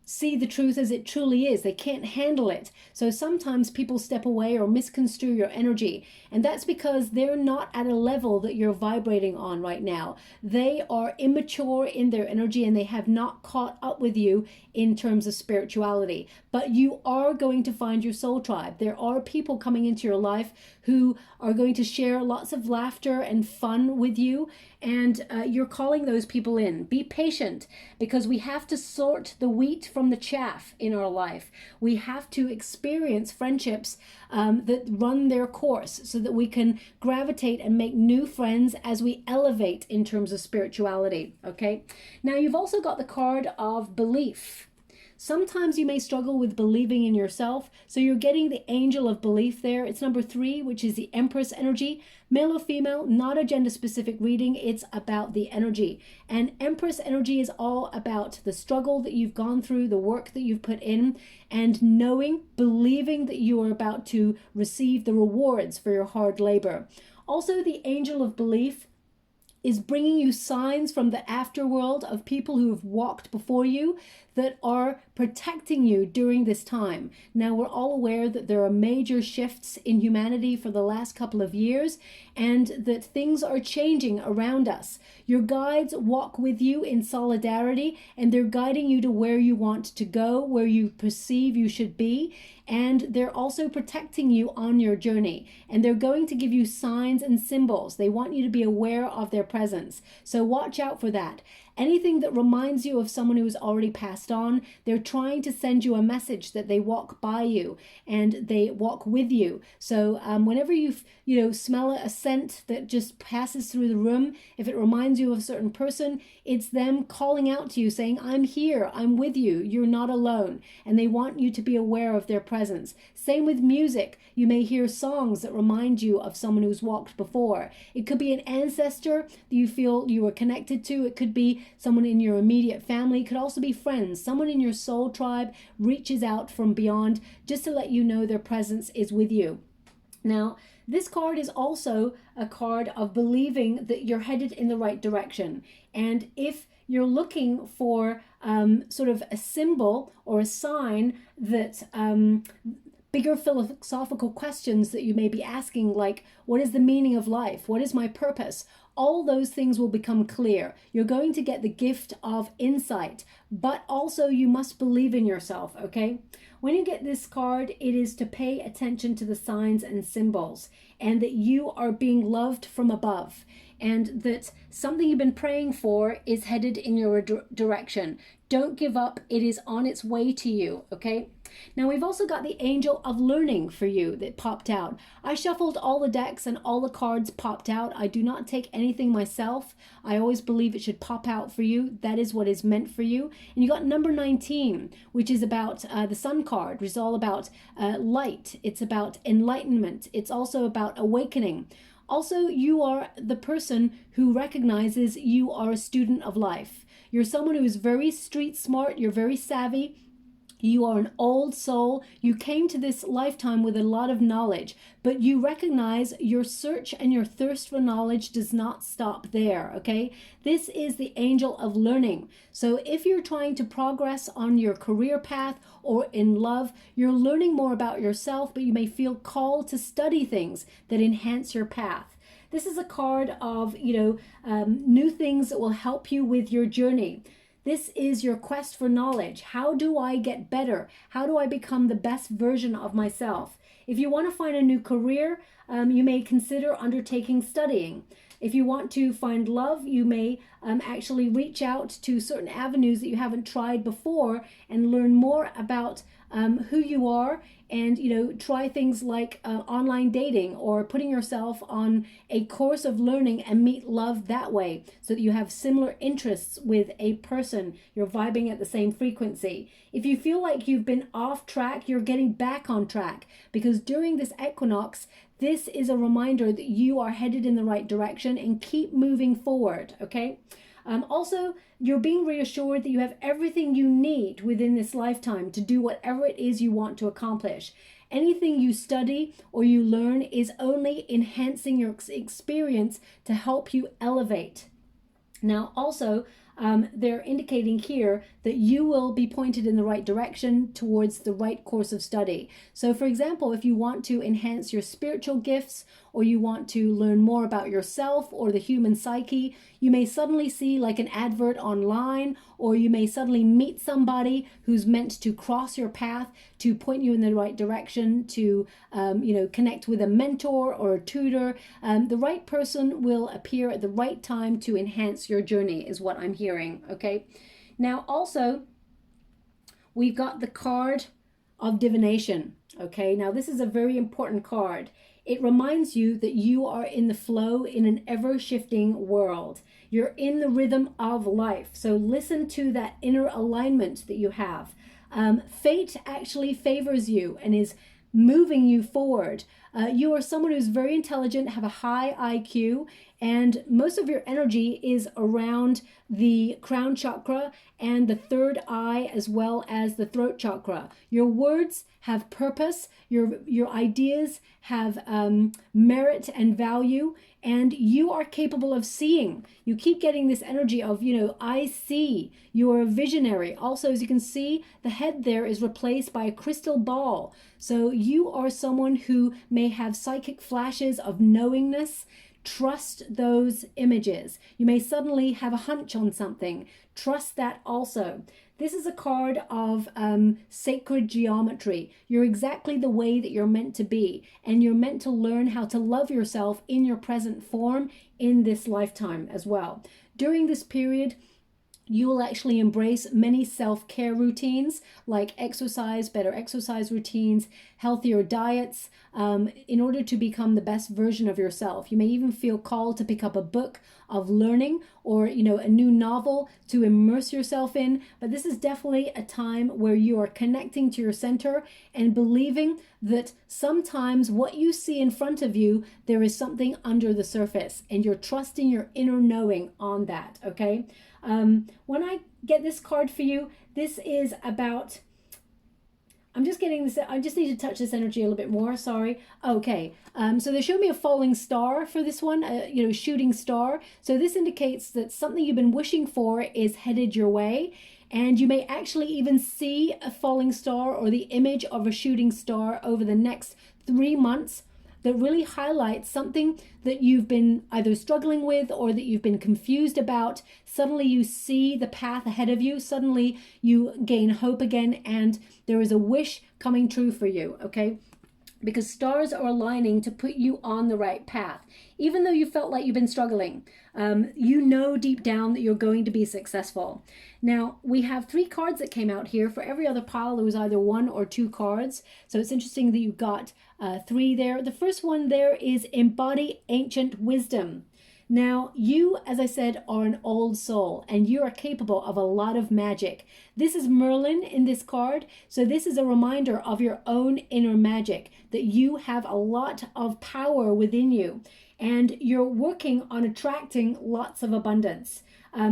see the truth as it truly is. They can't handle it. So sometimes people step away or misconstrue your energy. And that's because they're not at a level that you're vibrating on right now. They are immature in their energy and they have not caught up with you in terms of spirituality. But you are going to find your soul tribe. There are people coming into your life who are going to share lots of laughter and fun with you. And you're calling those people in. Be patient, because we have to sort the wheat from the chaff in our life. We have to experience friendships that run their course so that we can gravitate and make new friends as we elevate in terms of spirituality. Okay. Now you've also got the card of belief. Sometimes you may struggle with believing in yourself, so you're getting the angel of belief there. It's number 3, which is the Empress energy. Male or female, not a gender-specific reading. It's about the energy. And Empress energy is all about the struggle that you've gone through, the work that you've put in, and knowing, believing that you are about to receive the rewards for your hard labor. Also, the angel of belief is bringing you signs from the afterworld of people who have walked before you that are protecting you during this time. Now, we're all aware that there are major shifts in humanity for the last couple of years, and that things are changing around us. Your guides walk with you in solidarity, and they're guiding you to where you want to go, where you perceive you should be. And they're also protecting you on your journey. And they're going to give you signs and symbols. They want you to be aware of their presence. So watch out for that. Anything that reminds you of someone who has already passed on, they're trying to send you a message that they walk by you and they walk with you. So whenever you smell a scent that just passes through the room, if it reminds you of a certain person, it's them calling out to you saying, I'm here, I'm with you, you're not alone. And they want you to be aware of their presence. Same with music. You may hear songs that remind you of someone who's walked before. It could be an ancestor that you feel you were connected to. It could be someone in your immediate family. It could also be friends. Someone in your soul tribe reaches out from beyond just to let you know their presence is with you. Now, this card is also a card of believing that you're headed in the right direction. And if you're looking for sort of a symbol or a sign that bigger philosophical questions that you may be asking, like, what is the meaning of life? What is my purpose? All those things will become clear. You're going to get the gift of insight, but also you must believe in yourself, okay? When you get this card, it is to pay attention to the signs and symbols, and that you are being loved from above, and that something you've been praying for is headed in your direction. Don't give up. It is on its way to you, okay? Now, we've also got the angel of learning for you that popped out. I shuffled all the decks and all the cards popped out. I do not take anything myself. I always believe it should pop out for you. That is what is meant for you. And you got number 19, which is about the sun card, which is all about light. It's about enlightenment. It's also about awakening. Also, you are the person who recognizes you are a student of life. You're someone who is very street smart. You're very savvy. You are an old soul. You came to this lifetime with a lot of knowledge, but you recognize your search and your thirst for knowledge does not stop there, okay? This is the angel of learning. So if you're trying to progress on your career path or in love, you're learning more about yourself, but you may feel called to study things that enhance your path. This is a card of, new things that will help you with your journey. This is your quest for knowledge. How do I get better? How do I become the best version of myself? If you want to find a new career, you may consider undertaking studying. If you want to find love, you may actually reach out to certain avenues that you haven't tried before and learn more about who you are, and try things like online dating or putting yourself on a course of learning and meet love that way, so that you have similar interests with a person. You're vibing at the same frequency. If you feel like you've been off track, you're getting back on track, because during this equinox, this is a reminder that you are headed in the right direction and keep moving forward, okay? Also, you're being reassured that you have everything you need within this lifetime to do whatever it is you want to accomplish. Anything you study or you learn is only enhancing your experience to help you elevate. Now, also, they're indicating here that you will be pointed in the right direction towards the right course of study. So, for example, if you want to enhance your spiritual gifts, or you want to learn more about yourself or the human psyche, you may suddenly see like an advert online, or you may suddenly meet somebody who's meant to cross your path to point you in the right direction, to connect with a mentor or a tutor. The right person will appear at the right time to enhance your journey, is what I'm hearing. Okay. Now, also, we've got the card of divination. Okay. Now, this is a very important card. It reminds you that you are in the flow in an ever-shifting world. You're in the rhythm of life. So listen to that inner alignment that you have. Fate actually favors you and is moving you forward. You are someone who's very intelligent, have a high IQ, and most of your energy is around the crown chakra and the third eye, as well as the throat chakra. Your words have purpose. Your ideas have merit and value, and you are capable of seeing. You keep getting this energy of, I see. You're a visionary. Also, as you can see, the head there is replaced by a crystal ball. So you are someone who may have psychic flashes of knowingness. Trust those images. You may suddenly have a hunch on something. Trust that also. This is a card of sacred geometry. You're exactly the way that you're meant to be, and you're meant to learn how to love yourself in your present form in this lifetime as well. During this period, you will actually embrace many self-care routines like exercise, better exercise routines, healthier diets, in order to become the best version of yourself. You may even feel called to pick up a book of learning, or a new novel to immerse yourself in. But this is definitely a time where you are connecting to your center and believing that sometimes what you see in front of you, there is something under the surface, and you're trusting your inner knowing on that. Okay. When I get this card for you, this is about, I'm just getting this, I just need to touch this energy a little bit more, sorry. Okay, so they show me a falling star for this one, shooting star. So this indicates that something you've been wishing for is headed your way, and you may actually even see a falling star or the image of a shooting star over the next 3 months. That really highlights something that you've been either struggling with or that you've been confused about. Suddenly you see the path ahead of you. Suddenly you gain hope again, and there is a wish coming true for you, okay? Because stars are aligning to put you on the right path. Even though you felt like you've been struggling, you know deep down that you're going to be successful. Now, we have 3 cards that came out here. For every other pile, there was either 1 or 2 cards. So it's interesting that you got 3 there. The first one there is Embody Ancient Wisdom. Now, you, as I said, are an old soul, and you are capable of a lot of magic. This is Merlin in this card, so this is a reminder of your own inner magic, that you have a lot of power within you, and you're working on attracting lots of abundance.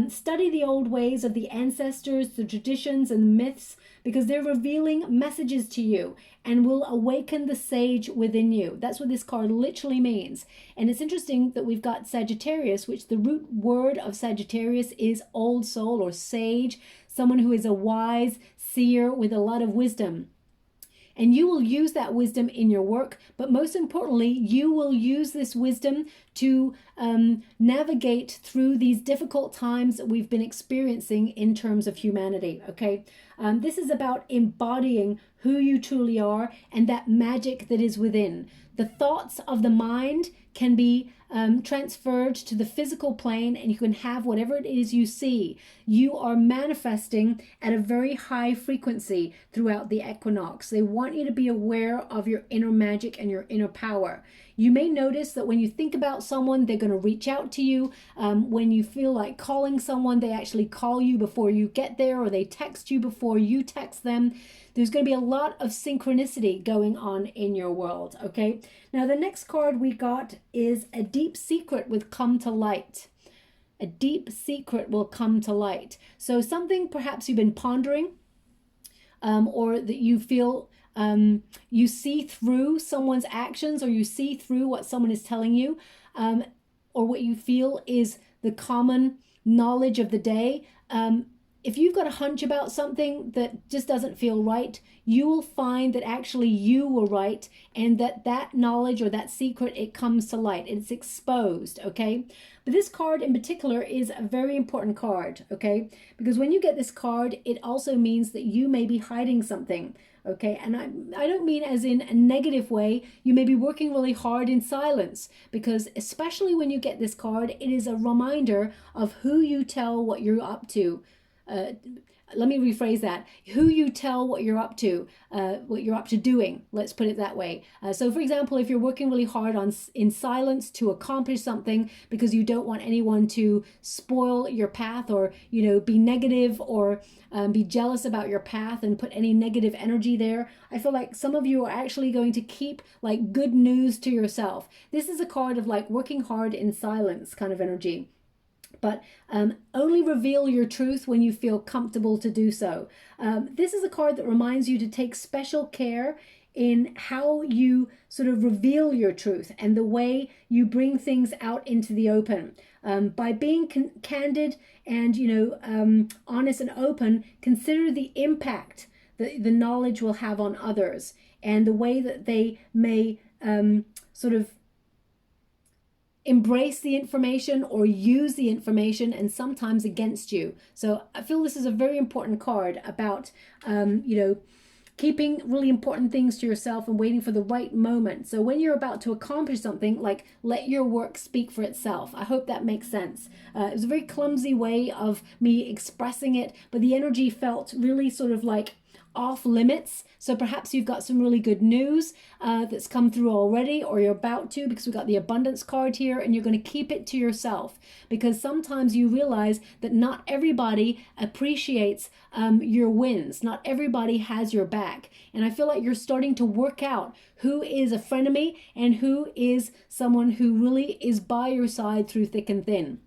Study the old ways of the ancestors, the traditions, and the myths, because they're revealing messages to you and will awaken the sage within you. That's what this card literally means. And it's interesting that we've got Sagittarius, which the root word of Sagittarius is old soul or sage, someone who is a wise seer with a lot of wisdom. And you will use that wisdom in your work, but most importantly, you will use this wisdom to navigate through these difficult times that we've been experiencing in terms of humanity, okay? This is about embodying who you truly are and that magic that is within. The thoughts of the mind can be transferred to the physical plane, and you can have whatever it is you see. You are manifesting at a very high frequency throughout the equinox. They want you to be aware of your inner magic and your inner power. You may notice that when you think about someone, they're going to reach out to you. When you feel like calling someone, they actually call you before you get there, or they text you before you text them. There's going to be a lot of synchronicity going on in your world, okay? Now, the next card we got is A Deep Secret with Come to Light. a deep secret will come to light. So something perhaps you've been pondering, or that you feel you see through someone's actions, or you see through what someone is telling you, or what you feel is the common knowledge of the day. If you've got a hunch about something that just doesn't feel right, you will find that actually you were right, and that knowledge or that secret, it comes to light. It's exposed, okay? But this card in particular is a very important card, okay? Because when you get this card, it also means that you may be hiding something, okay? And I don't mean as in a negative way. You may be working really hard in silence, because especially when you get this card, it is a reminder of who you tell what you're up to. Let me rephrase that. Who you tell what you're up to doing. Let's put it that way. So for example, if you're working really hard in silence to accomplish something because you don't want anyone to spoil your path, or, you know, be negative, or be jealous about your path and put any negative energy there, I feel like some of you are actually going to keep like good news to yourself. This is a card of like working hard in silence kind of energy. But only reveal your truth when you feel comfortable to do so. This is a card that reminds you to take special care in how you sort of reveal your truth and the way you bring things out into the open. By being candid and, you know, honest and open, consider the impact that the knowledge will have on others, and the way that they may sort of embrace the information or use the information, and sometimes against you. So I feel this is a very important card about, you know, keeping really important things to yourself and waiting for the right moment. So when you're about to accomplish something, like, let your work speak for itself. I hope that makes sense. It was a very clumsy way of me expressing it, but the energy felt really sort of like off limits. So perhaps you've got some really good news that's come through already, or you're about to, because we've got the abundance card here, and you're going to keep it to yourself, because sometimes you realize that not everybody appreciates your wins. Not everybody has your back. And I feel like you're starting to work out who is a frenemy and who is someone who really is by your side through thick and thin,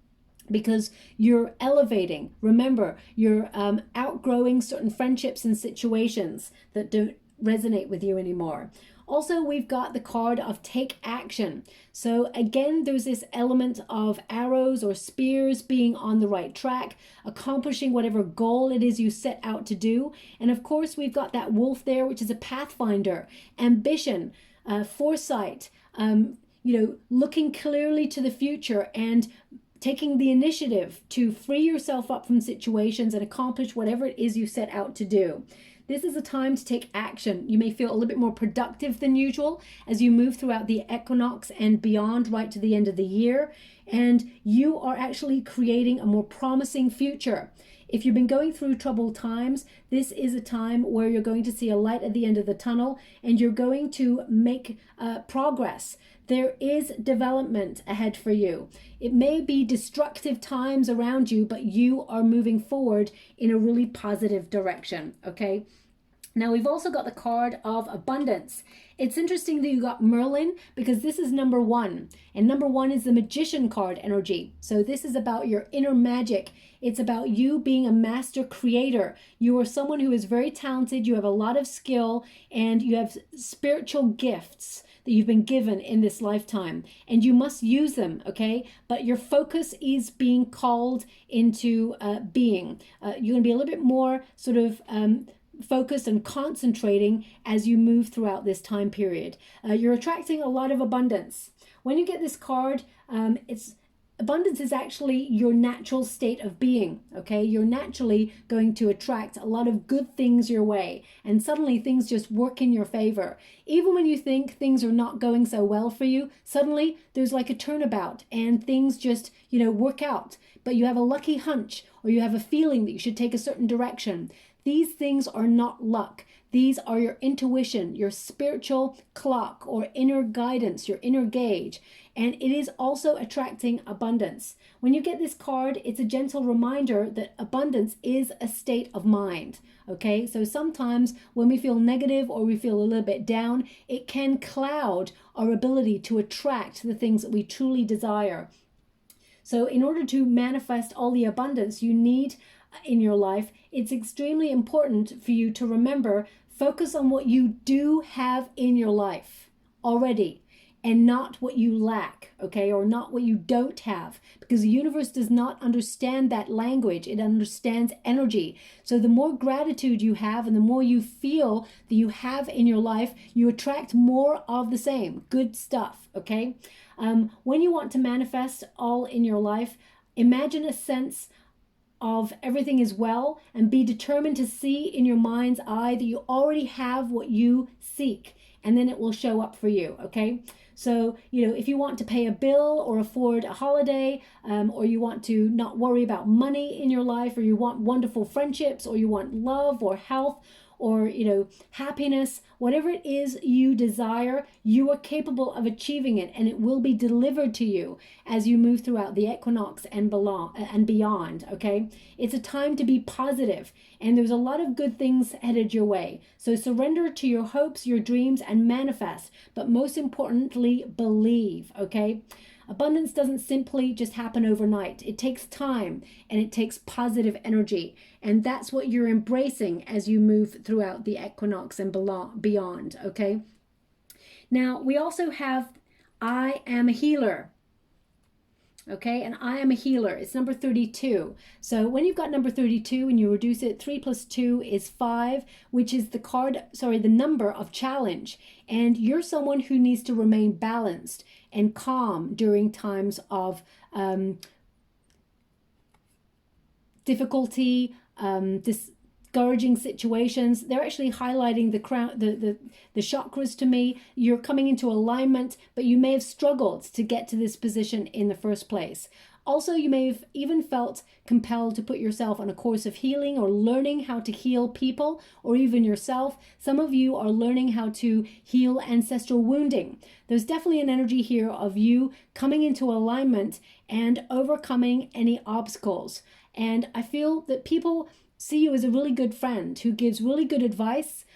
because you're elevating. Remember, you're outgrowing certain friendships and situations that don't resonate with you anymore. Also, we've got the card of take action. So again, there's this element of arrows or spears being on the right track, accomplishing whatever goal it is you set out to do. And of course, we've got that wolf there, which is a pathfinder, ambition, foresight, you know, looking clearly to the future and taking the initiative to free yourself up from situations and accomplish whatever it is you set out to do. This is a time to take action. You may feel a little bit more productive than usual as you move throughout the equinox and beyond, right to the end of the year. And you are actually creating a more promising future. If you've been going through troubled times, this is a time where you're going to see a light at the end of the tunnel, and you're going to make progress. There is development ahead for you. It may be destructive times around you, but you are moving forward in a really positive direction, okay? Now, we've also got the card of abundance. It's interesting that you got Merlin, because this is number 1. And number 1 is the magician card energy. So this is about your inner magic. It's about you being a master creator. You are someone who is very talented. You have a lot of skill, and you have spiritual gifts that you've been given in this lifetime, and you must use them, okay? But your focus is being called into being. You're going to be a little bit more sort of focused and concentrating as you move throughout this time period. You're attracting a lot of abundance. When you get this card, abundance is actually your natural state of being, okay? You're naturally going to attract a lot of good things your way, and suddenly things just work in your favor. Even when you think things are not going so well for you, suddenly there's like a turnabout and things just, you know, work out. But you have a lucky hunch, or you have a feeling that you should take a certain direction. These things are not luck. These are your intuition, your spiritual clock, or inner guidance, your inner gauge. And it is also attracting abundance. When you get this card, it's a gentle reminder that abundance is a state of mind. Okay, so sometimes when we feel negative or we feel a little bit down, it can cloud our ability to attract the things that we truly desire. So in order to manifest all the abundance you need in your life, it's extremely important for you to remember, focus on what you do have in your life already and not what you lack, okay, or not what you don't have, because the universe does not understand that language. It understands energy. So the more gratitude you have and the more you feel that you have in your life, you attract more of the same good stuff, okay? When you want to manifest all in your life, imagine a sense of everything is well and be determined to see in your mind's eye that you already have what you seek, and then it will show up for you, okay? So, if you want to pay a bill or afford a holiday, or you want to not worry about money in your life, or you want wonderful friendships, or you want love or health, or, happiness, whatever it is you desire, you are capable of achieving it, and it will be delivered to you as you move throughout the equinox and beyond, okay? It's a time to be positive, and there's a lot of good things headed your way. So surrender to your hopes, your dreams, and manifest, but most importantly, believe, okay? Abundance doesn't simply just happen overnight. It takes time and it takes positive energy. And that's what you're embracing as you move throughout the equinox and beyond, okay? Now, we also have I am a healer. Okay, and I am a healer. It's number 32. So when you've got number 32 and you reduce it, 3 plus 2 is 5, which is the number of challenge. And you're someone who needs to remain balanced and calm during times of difficulty, discouraging situations. They're actually highlighting the chakras to me. You're coming into alignment, but you may have struggled to get to this position in the first place. Also, you may have even felt compelled to put yourself on a course of healing or learning how to heal people or even yourself. Some of you are learning how to heal ancestral wounding. There's definitely an energy here of you coming into alignment and overcoming any obstacles. And I feel that people see you as a really good friend who gives really good advice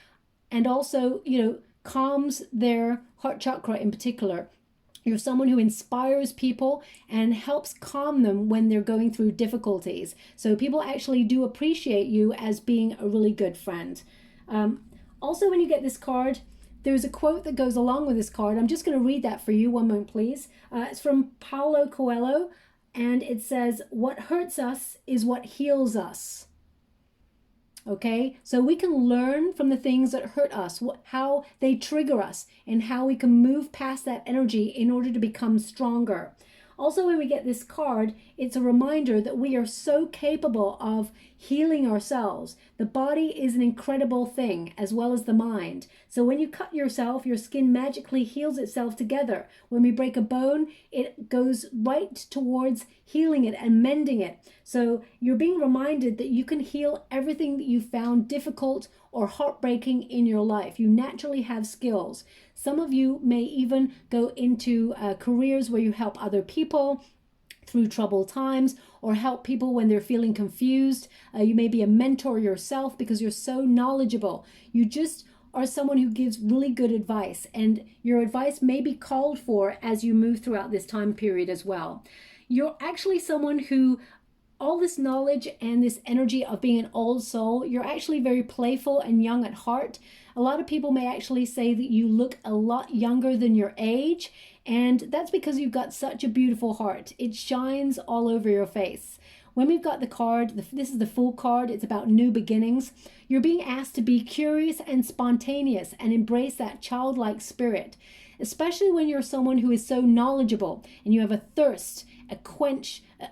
and also, calms their heart chakra in particular. You're someone who inspires people and helps calm them when they're going through difficulties. So people actually do appreciate you as being a really good friend. Also, when you get this card, there's a quote that goes along with this card. I'm just going to read that for you. One moment, please. It's from Paulo Coelho, and it says, "What hurts us is what heals us." Okay, so we can learn from the things that hurt us, how they trigger us, and how we can move past that energy in order to become stronger. Also, when we get this card, it's a reminder that we are so capable of healing ourselves. The body is an incredible thing, as well as the mind. So when you cut yourself, your skin magically heals itself together. When we break a bone, it goes right towards healing it and mending it. So you're being reminded that you can heal everything that you found difficult or heartbreaking in your life. You naturally have skills. Some of you may even go into careers where you help other people through troubled times or help people when they're feeling confused. You may be a mentor yourself because you're so knowledgeable. You just are someone who gives really good advice, and your advice may be called for as you move throughout this time period as well. You're actually someone who, all this knowledge and this energy of being an old soul, you're actually very playful and young at heart. A lot of people may actually say that you look a lot younger than your age, and that's because you've got such a beautiful heart. It shines all over your face. When we've got the card, this is the full card, it's about new beginnings. You're being asked to be curious and spontaneous and embrace that childlike spirit, especially when you're someone who is so knowledgeable and you have a thirst, an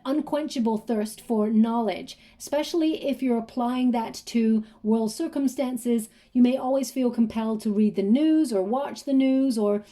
unquenchable thirst for knowledge, especially if you're applying that to world circumstances. You may always feel compelled to read the news or watch the news or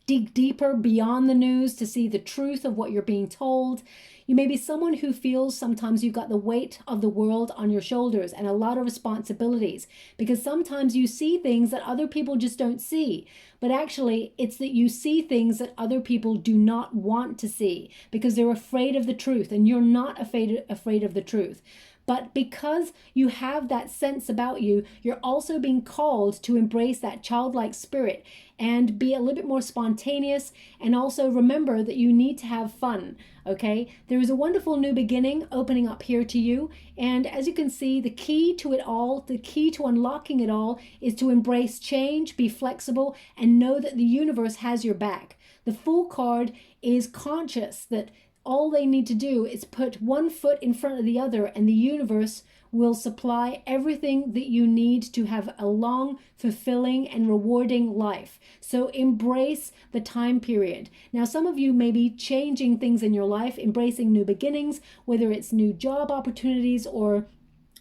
dig deeper beyond the news to see the truth of what you're being told. You may be someone who feels sometimes you've got the weight of the world on your shoulders and a lot of responsibilities, because sometimes you see things that other people just don't see. But actually, it's that you see things that other people do not want to see because they're afraid of the truth, and you're not afraid of the truth. But because you have that sense about you, you're also being called to embrace that childlike spirit and be a little bit more spontaneous, and also remember that you need to have fun. Okay, there is a wonderful new beginning opening up here to you, and as you can see, the key to it all, the key to unlocking it all, is to embrace change, be flexible, and know that the universe has your back. The Fool card is conscious that all they need to do is put one foot in front of the other, and the universe will supply everything that you need to have a long, fulfilling, and rewarding life. So embrace the time period. Now, some of you may be changing things in your life, embracing new beginnings, whether it's new job opportunities or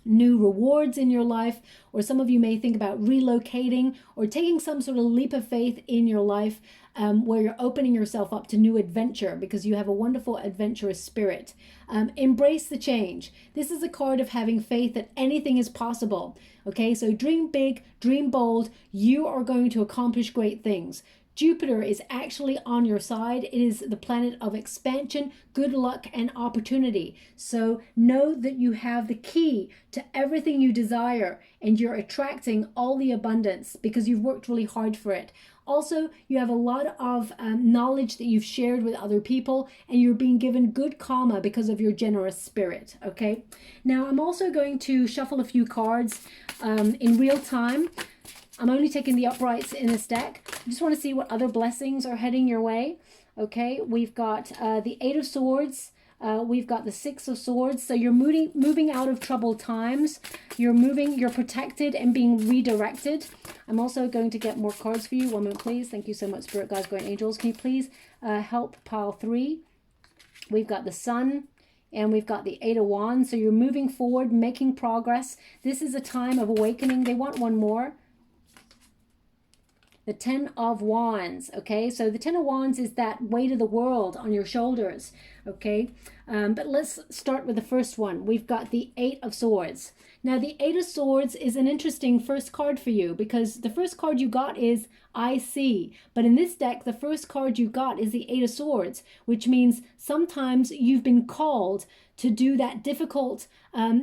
new rewards in your life, or some of you may think about relocating or taking some sort of leap of faith in your life, where you're opening yourself up to new adventure because you have a wonderful adventurous spirit. Embrace the change. This is a card of having faith that anything is possible. Okay, so dream big, dream bold. You are going to accomplish great things. Jupiter is actually on your side. It is the planet of expansion, good luck, and opportunity. So know that you have the key to everything you desire, and you're attracting all the abundance because you've worked really hard for it. Also, you have a lot of knowledge that you've shared with other people, and you're being given good karma because of your generous spirit. Okay, now I'm also going to shuffle a few cards in real time. I'm only taking the uprights in this deck. I just want to see what other blessings are heading your way. Okay, we've got the Eight of Swords. We've got the Six of Swords. So you're moving out of troubled times. You're protected and being redirected. I'm also going to get more cards for you. One moment, please. Thank you so much, Spirit Guides, Guardian Angels. Can you please help pile 3? We've got the Sun. And we've got the Eight of Wands. So you're moving forward, making progress. This is a time of awakening. They want one more. The Ten of Wands. Okay, so the Ten of Wands is that weight of the world on your shoulders. Okay, but let's start with the first one. We've got the Eight of Swords. Now the Eight of Swords is an interesting first card for you because the first card you got is I see, but in this deck the first card you got is the Eight of Swords, which means sometimes you've been called to do that difficult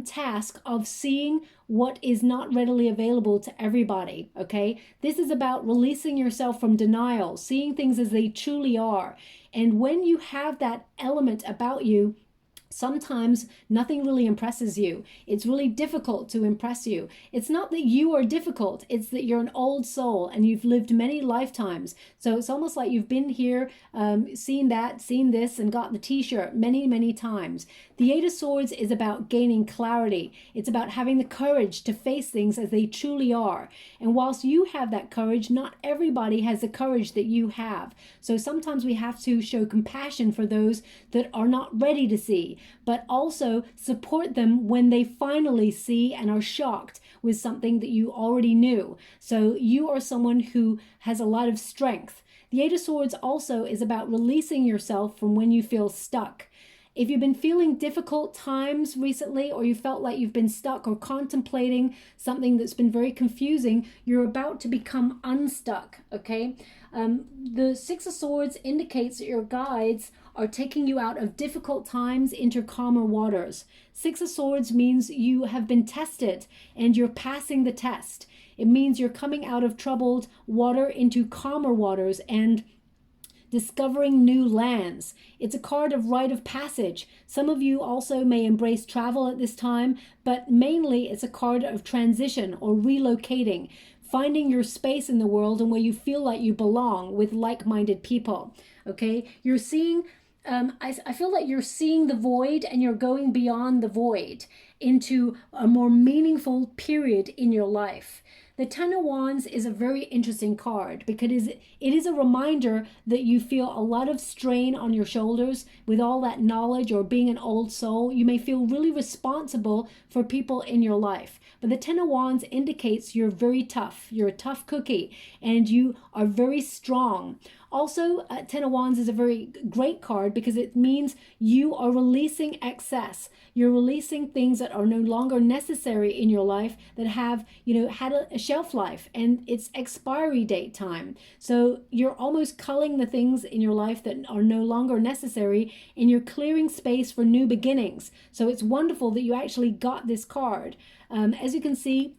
task of seeing what is not readily available to everybody. Okay, this is about releasing yourself from denial, seeing things as they truly are. And when you have that element about you, sometimes nothing really impresses you. It's really difficult to impress you. It's not that you are difficult, it's that you're an old soul and you've lived many lifetimes. So it's almost like you've been here, seen that, seen this, and got the t-shirt many times. The Eight of Swords is about gaining clarity. It's about having the courage to face things as they truly are. And whilst you have that courage, not everybody has the courage that you have. So sometimes we have to show compassion for those that are not ready to see, but also support them when they finally see and are shocked with something that you already knew. So you are someone who has a lot of strength. The Eight of Swords also is about releasing yourself from when you feel stuck. If you've been feeling difficult times recently, or you felt like you've been stuck or contemplating something that's been very confusing, you're about to become unstuck, okay? The Six of Swords indicates that your guides are taking you out of difficult times into calmer waters. Six of Swords means you have been tested and you're passing the test. It means you're coming out of troubled water into calmer waters and discovering new lands. It's a card of rite of passage. Some of you also may embrace travel at this time, but mainly it's a card of transition or relocating, finding your space in the world and where you feel like you belong with like-minded people. Okay, you're seeing, I feel like you're seeing the void and you're going beyond the void into a more meaningful period in your life. The Ten of Wands is a very interesting card because it is a reminder that you feel a lot of strain on your shoulders with all that knowledge, or being an old soul. You may feel really responsible for people in your life. but the Ten of Wands indicates you're very tough. You're a tough cookie and you are very strong. Also, Ten of Wands is a very great card because it means you are releasing excess. You're releasing things that are no longer necessary in your life, that have, had a shelf life and it's expiry date time. So you're almost culling the things in your life that are no longer necessary, and you're clearing space for new beginnings. So it's wonderful that you actually got this card. As you can see,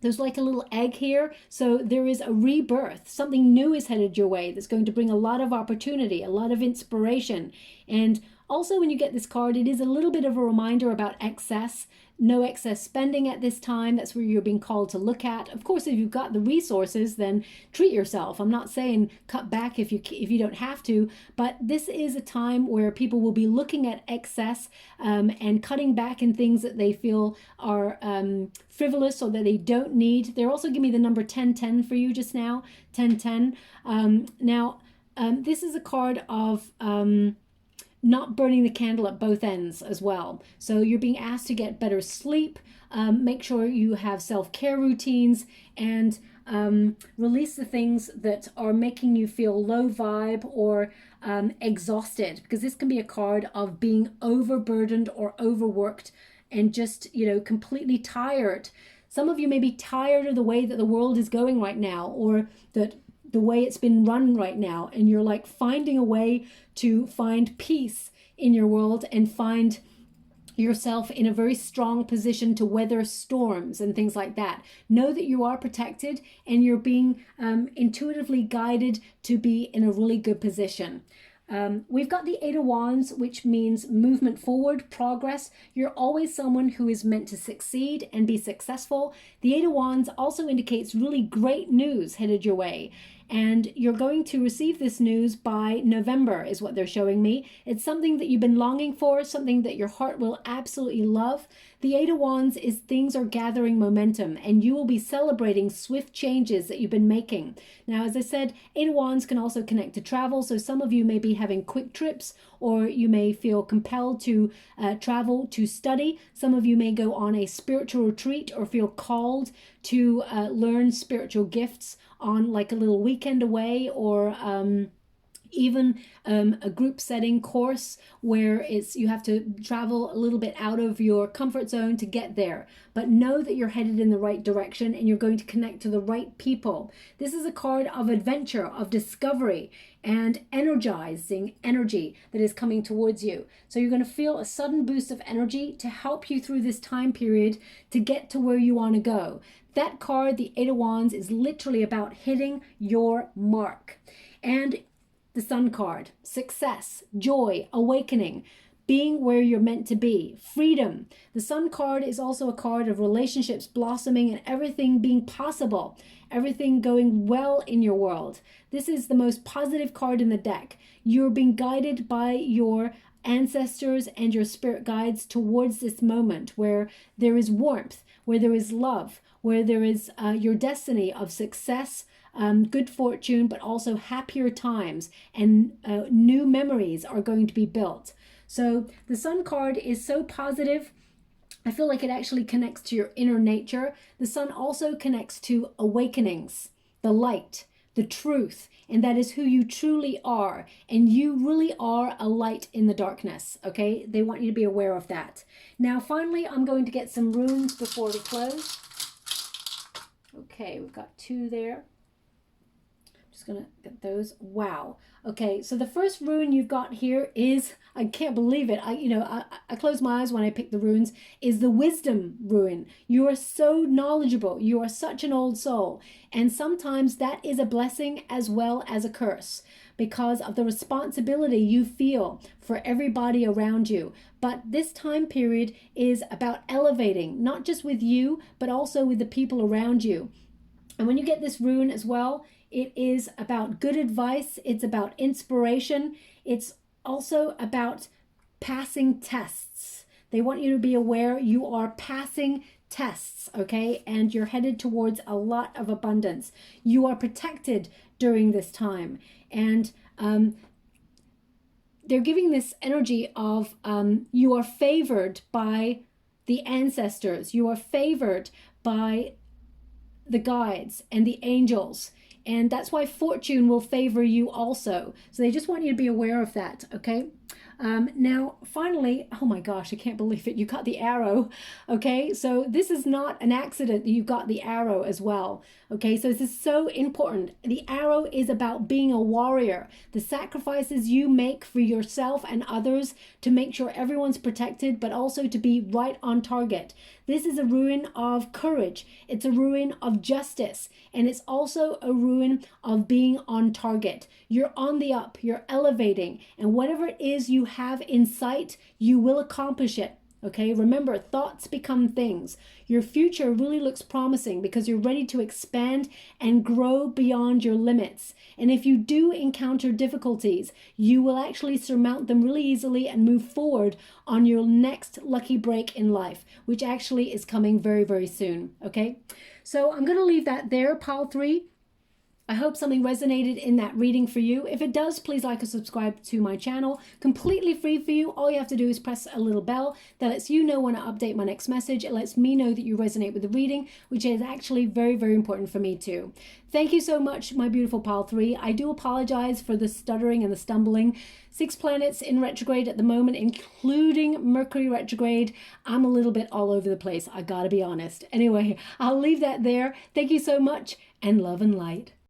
there's like a little egg here. So there is a rebirth. Something new is headed your way that's going to bring a lot of opportunity, a lot of inspiration. And also when you get this card, it is a little bit of a reminder about excess. No excess spending at this time. That's where you're being called to look at. Of course, if you've got the resources, then treat yourself. I'm not saying cut back if you don't have to, but this is a time where people will be looking at excess and cutting back in things that they feel are frivolous or that they don't need. They're also giving me the number 1010 for you just now, 1010. This is a card of not burning the candle at both ends as well. So you're being asked to get better sleep, make sure you have self-care routines, and release the things that are making you feel low vibe or exhausted, because this can be a card of being overburdened or overworked and just, completely tired. Some of you may be tired of the way that the world is going right now, or that the way it's been run right now, and you're like finding a way to find peace in your world and find yourself in a very strong position to weather storms and things like that. Know that you are protected and you're being intuitively guided to be in a really good position. We've got the Eight of Wands, which means movement forward, progress. You're always someone who is meant to succeed and be successful. The Eight of Wands also indicates really great news headed your way. And you're going to receive this news by November is what they're showing me. It's something that you've been longing for, something that your heart will absolutely love. The Eight of Wands is things are gathering momentum, and you will be celebrating swift changes that you've been making. Now, as I said, Eight of Wands can also connect to travel. So some of you may be having quick trips, or you may feel compelled to travel to study. Some of you may go on a spiritual retreat or feel called to learn spiritual gifts on like a little weekend away, or even a group setting course where you have to travel a little bit out of your comfort zone to get there. But know that you're headed in the right direction and you're going to connect to the right people. This is a card of adventure, of discovery, and energizing energy that is coming towards you. So you're going to feel a sudden boost of energy to help you through this time period to get to where you want to go. That card, the Eight of Wands, is literally about hitting your mark. And the Sun card, success, joy, awakening, being where you're meant to be, freedom. The Sun card is also a card of relationships blossoming and everything being possible, everything going well in your world. This is the most positive card in the deck. You're being guided by your ancestors and your spirit guides towards this moment where there is warmth, where there is love, where there is your destiny of success, good fortune, but also happier times, and new memories are going to be built. So the Sun card is so positive. I feel like it actually connects to your inner nature. The Sun also connects to awakenings, the light, the truth, and that is who you truly are. And you really are a light in the darkness, okay? They want you to be aware of that. Now, finally, I'm going to get some runes before we close. Okay, we've got two there. Just gonna get those. Wow. Okay, so the first rune you've got here is, I can't believe it. I close my eyes when I pick the runes, is the Wisdom rune. You are so knowledgeable. You are such an old soul. And sometimes that is a blessing as well as a curse, because of the responsibility you feel for everybody around you. But this time period is about elevating, not just with you, but also with the people around you. And when you get this rune as well, it is about good advice. It's about inspiration. It's also about passing tests. They want you to be aware you are passing tests, okay? And you're headed towards a lot of abundance. You are protected during this time. And they're giving this energy of you are favored by the ancestors. You are favored by the guides and the angels. And that's why fortune will favor you also. So they just want you to be aware of that, okay? Now, finally, oh my gosh, I can't believe it. You got the arrow, okay? So this is not an accident that you got the arrow as well, okay? So this is so important. The arrow is about being a warrior. The sacrifices you make for yourself and others to make sure everyone's protected, but also to be right on target. This is a ruin of courage. It's a ruin of justice. And it's also a ruin of being on target. You're on the up, you're elevating, and whatever it is you have in sight, you will accomplish it. Okay, remember, thoughts become things. Your future really looks promising because you're ready to expand and grow beyond your limits. And if you do encounter difficulties, you will actually surmount them really easily and move forward on your next lucky break in life, which actually is coming very, very soon. Okay, so I'm going to leave that there, pile 3. I hope something resonated in that reading for you. If it does, please like or subscribe to my channel. Completely free for you. All you have to do is press a little bell that lets you know when I update my next message. It lets me know that you resonate with the reading, which is actually very, very important for me too. Thank you so much, my beautiful pile 3. I do apologize for the stuttering and the stumbling. 6 planets in retrograde at the moment, including Mercury retrograde. I'm a little bit all over the place. I gotta be honest. Anyway, I'll leave that there. Thank you so much, and love and light.